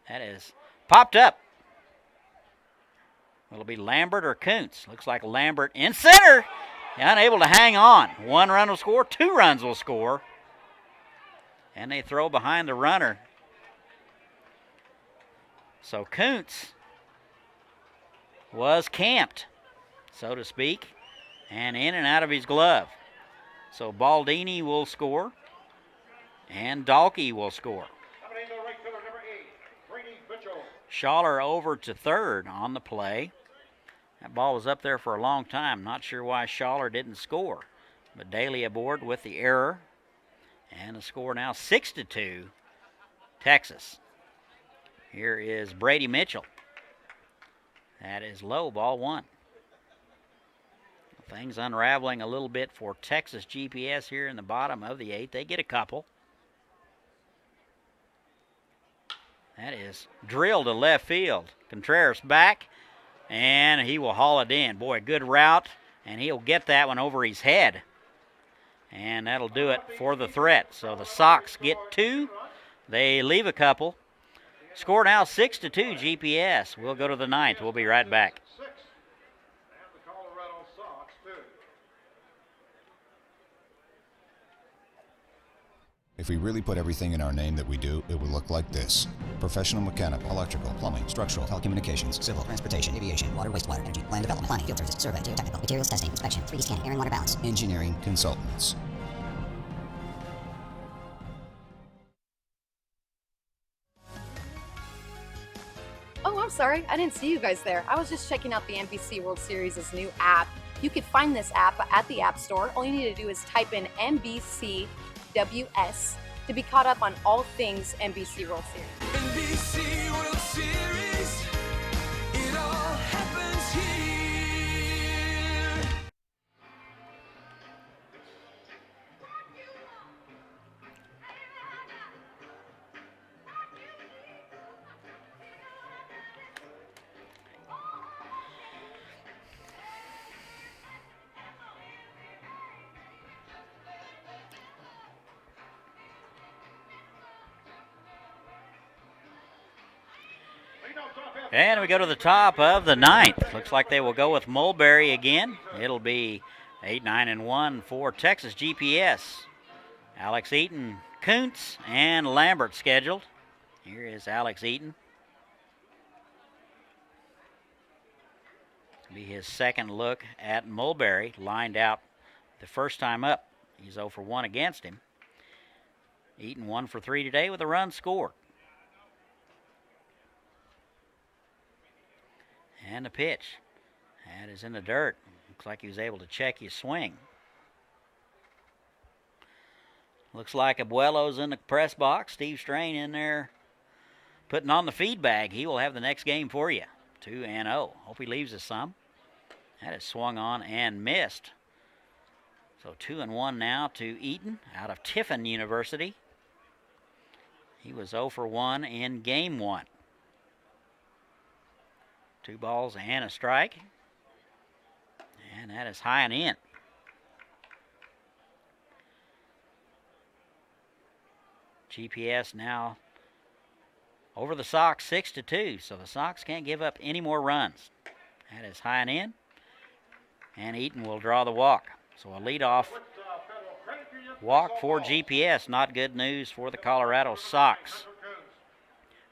That is popped up. Will it be Lambert or Kuntz? Looks like Lambert in center. Unable to hang on. 1 run will score. 2 runs will score. And they throw behind the runner. So Kuntz was camped, so to speak, and in and out of his glove. So Baldini will score, and Dalkey will score. Schaller over to third on the play. That ball was up there for a long time. Not sure why Schaller didn't score. But Daly aboard with the error. And the score now 6-2, Texas. Here is Brady Mitchell. That is low, ball 1. Things unraveling a little bit for Texas GPS here in the bottom of the 8th. They get a couple. That is drilled to left field. Contreras back, and he will haul it in. Boy, good route, and he'll get that one over his head. And that'll do it for the threat. So the Sox get 2. They leave a couple. Score now 6-2 GPS. We'll go to the 9th. We'll be right back. If we really put everything in our name that we do, it would look like this. Professional mechanical, electrical, plumbing, structural, telecommunications, civil, transportation, aviation, water, wastewater, energy, land development, planning, field service, survey, geotechnical, materials testing, inspection, 3D scanning, air and water balance, engineering consultants. Oh, I'm sorry. I didn't see you guys there. I was just checking out the NBC World Series' new app. You can find this app at the App Store. All you need to do is type in NBCWS to be caught up on all things NBC World Series. NBC World Series, it all happens here. And we go to the top of the 9th. Looks like they will go with Mulberry again. It'll be 8, 9, and 1 for Texas GPS. Alex Eaton, Kuntz, and Lambert scheduled. Here is Alex Eaton. Be his second look at Mulberry, lined out the first time up. He's 0 for 1 against him. Eaton 1 for 3 today with a run scored. And the pitch. That is in the dirt. Looks like he was able to check his swing. Looks like Abuelo's in the press box. Steve Strain in there putting on the feed bag. He will have the next game for you. 2-0. Hope he leaves us some. That is swung on and missed. So 2-1 now to Eaton out of Tiffin University. He was 0 for 1 in game 1. 2 balls and a strike. And that is high and in. GPS now over the Sox 6-2. So the Sox can't give up any more runs. That is high and in. And Eaton will draw the walk. So a leadoff walk for GPS. Not good news for the Colorado Sox.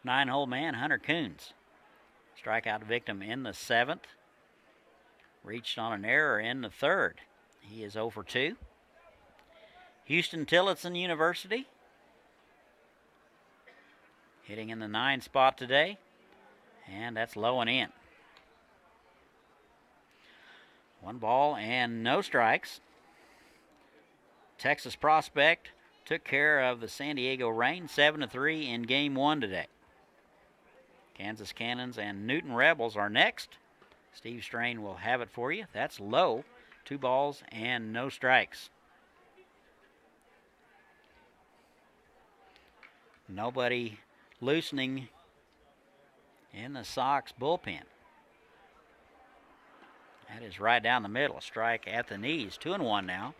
9-hole man, Hunter Coons. Strikeout victim in the 7th. Reached on an error in the 3rd. He is 0 for 2. Houston Tillotson University. Hitting in the 9 spot today. And that's low and in. 1 ball and no strikes. Texas prospect took care of the San Diego Reign 7-3 in game 1 today. Kansas Cannons and Newton Rebels are next. Steve Strain will have it for you. That's low. 2 balls and no strikes. Nobody loosening in the Sox bullpen. That is right down the middle. A strike at the knees. 2-1 now.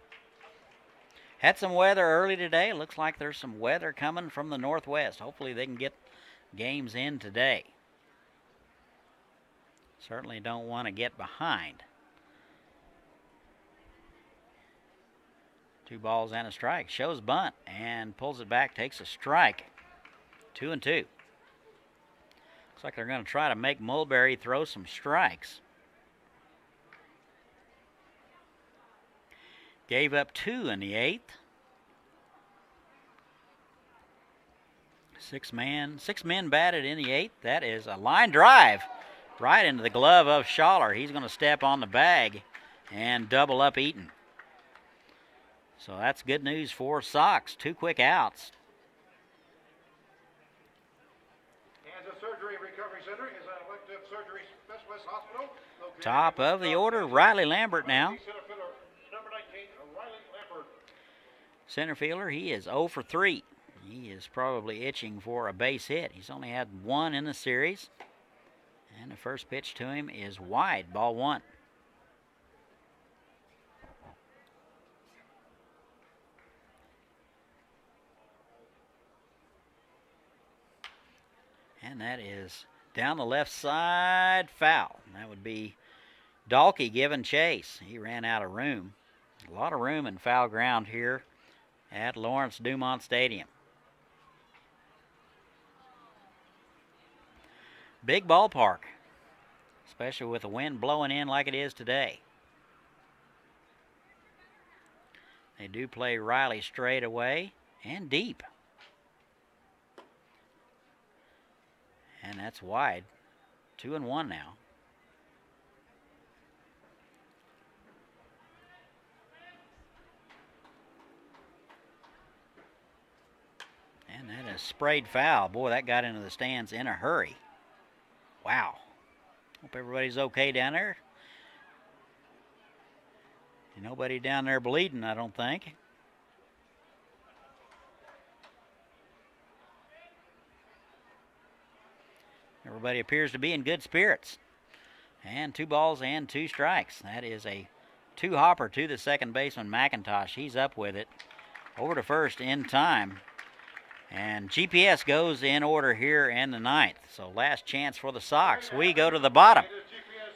Had some weather early today. Looks like there's some weather coming from the northwest. Hopefully they can get games in today. Certainly don't want to get behind. 2 balls and a strike. Shows bunt and pulls it back, takes a strike. 2-2. Looks like they're going to try to make Mulberry throw some strikes. Gave up 2 in the 8th. 6 men batted in the 8th. That is a line drive right into the glove of Schaller. He's going to step on the bag and double up Eaton. So that's good news for Sox. 2 quick outs. Kansas Surgery Recovery Center is an elective surgery specialist hospital. Top of the order, Riley Lambert now. Number 19, Riley Lambert. Center fielder, he is 0 for 3. He is probably itching for a base hit. He's only had 1 in the series. And the first pitch to him is wide, ball 1. And that is down the left side, foul. That would be Dalkey giving chase. He ran out of room. A lot of room and foul ground here at Lawrence Dumont Stadium. Big ballpark, especially with the wind blowing in like it is today. They do play Riley straight away and deep. And that's wide. 2-1 now. And that is sprayed foul. Boy, that got into the stands in a hurry. Wow. Hope everybody's okay down there. Nobody down there bleeding, I don't think. Everybody appears to be in good spirits. And 2 balls and 2 strikes. That is a 2-hopper to the second baseman, McIntosh. He's up with it. Over to first in time. And GPS goes in order here in the 9th. So last chance for the Sox. We go to the bottom.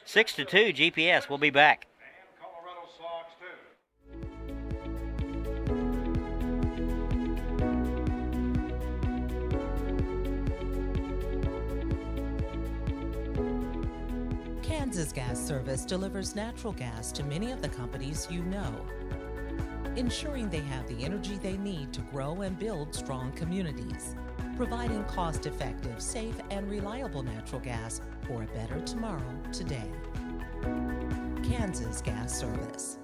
6-2, GPS. We'll be back. And Colorado Sox, too. Kansas Gas Service delivers natural gas to many of the companies you know, ensuring they have the energy they need to grow and build strong communities, providing cost-effective, safe, and reliable natural gas for a better tomorrow today. Kansas Gas Service.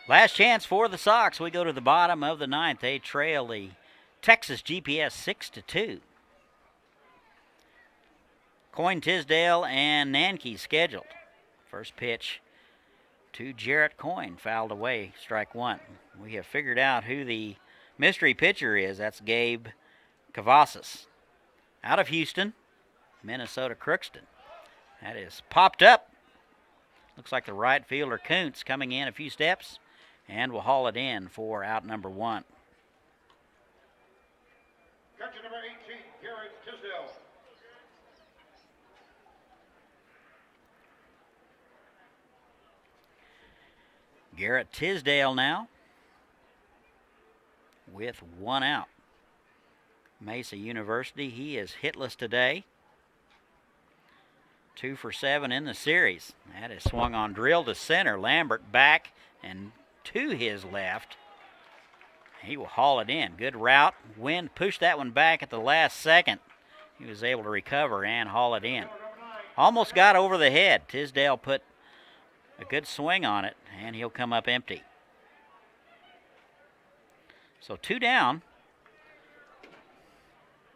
Last chance for the Sox. We go to the bottom of the 9th. They trail the Texas GPS 6-2. Coyne, Tisdale, and Nanke scheduled. First pitch to Jarrett Coyne, fouled away, strike 1. We have figured out who the mystery pitcher is. That's Gabe Cavazos. Out of Houston, Minnesota Crookston. That is popped up. Looks like the right fielder Kuntz coming in a few steps and will haul it in for out number 1. Catcher number 18, Garrett Tisdale. Garrett Tisdale now with 1 out. Mesa University, he is hitless today. 2 for 7 in the series. That is swung on, drilled to center. Lambert back and to his left. He will haul it in. Good route. Wind pushed that one back at the last second. He was able to recover and haul it in. Almost got over the head. Tisdale put a good swing on it, and he'll come up empty. So 2 down.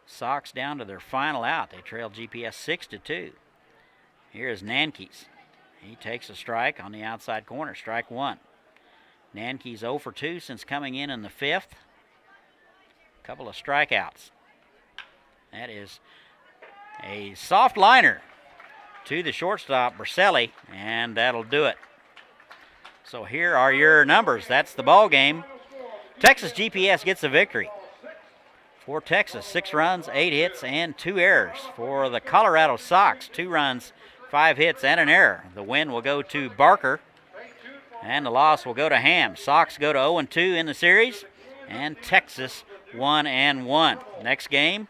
Sox down to their final out. They trail GPS 6-2. Here is Nankees. He takes a strike on the outside corner. Strike 1. Nankees 0 for 2 since coming in the 5th. Couple of strikeouts. That is a soft liner to the shortstop, Berselli, and that'll do it. So here are your numbers. That's the ball game. Texas GPS gets the victory. For Texas, 6 runs, 8 hits, and 2 errors. For the Colorado Sox, 2 runs, 5 hits, and an error. The win will go to Barker, and the loss will go to Ham. Sox go to 0-2 in the series, and Texas 1-1. Next game,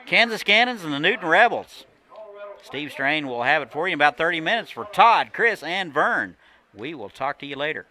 Kansas Cannons and the Newton Rebels. Steve Strain will have it for you in about 30 minutes. For Todd, Chris, and Vern, we will talk to you later.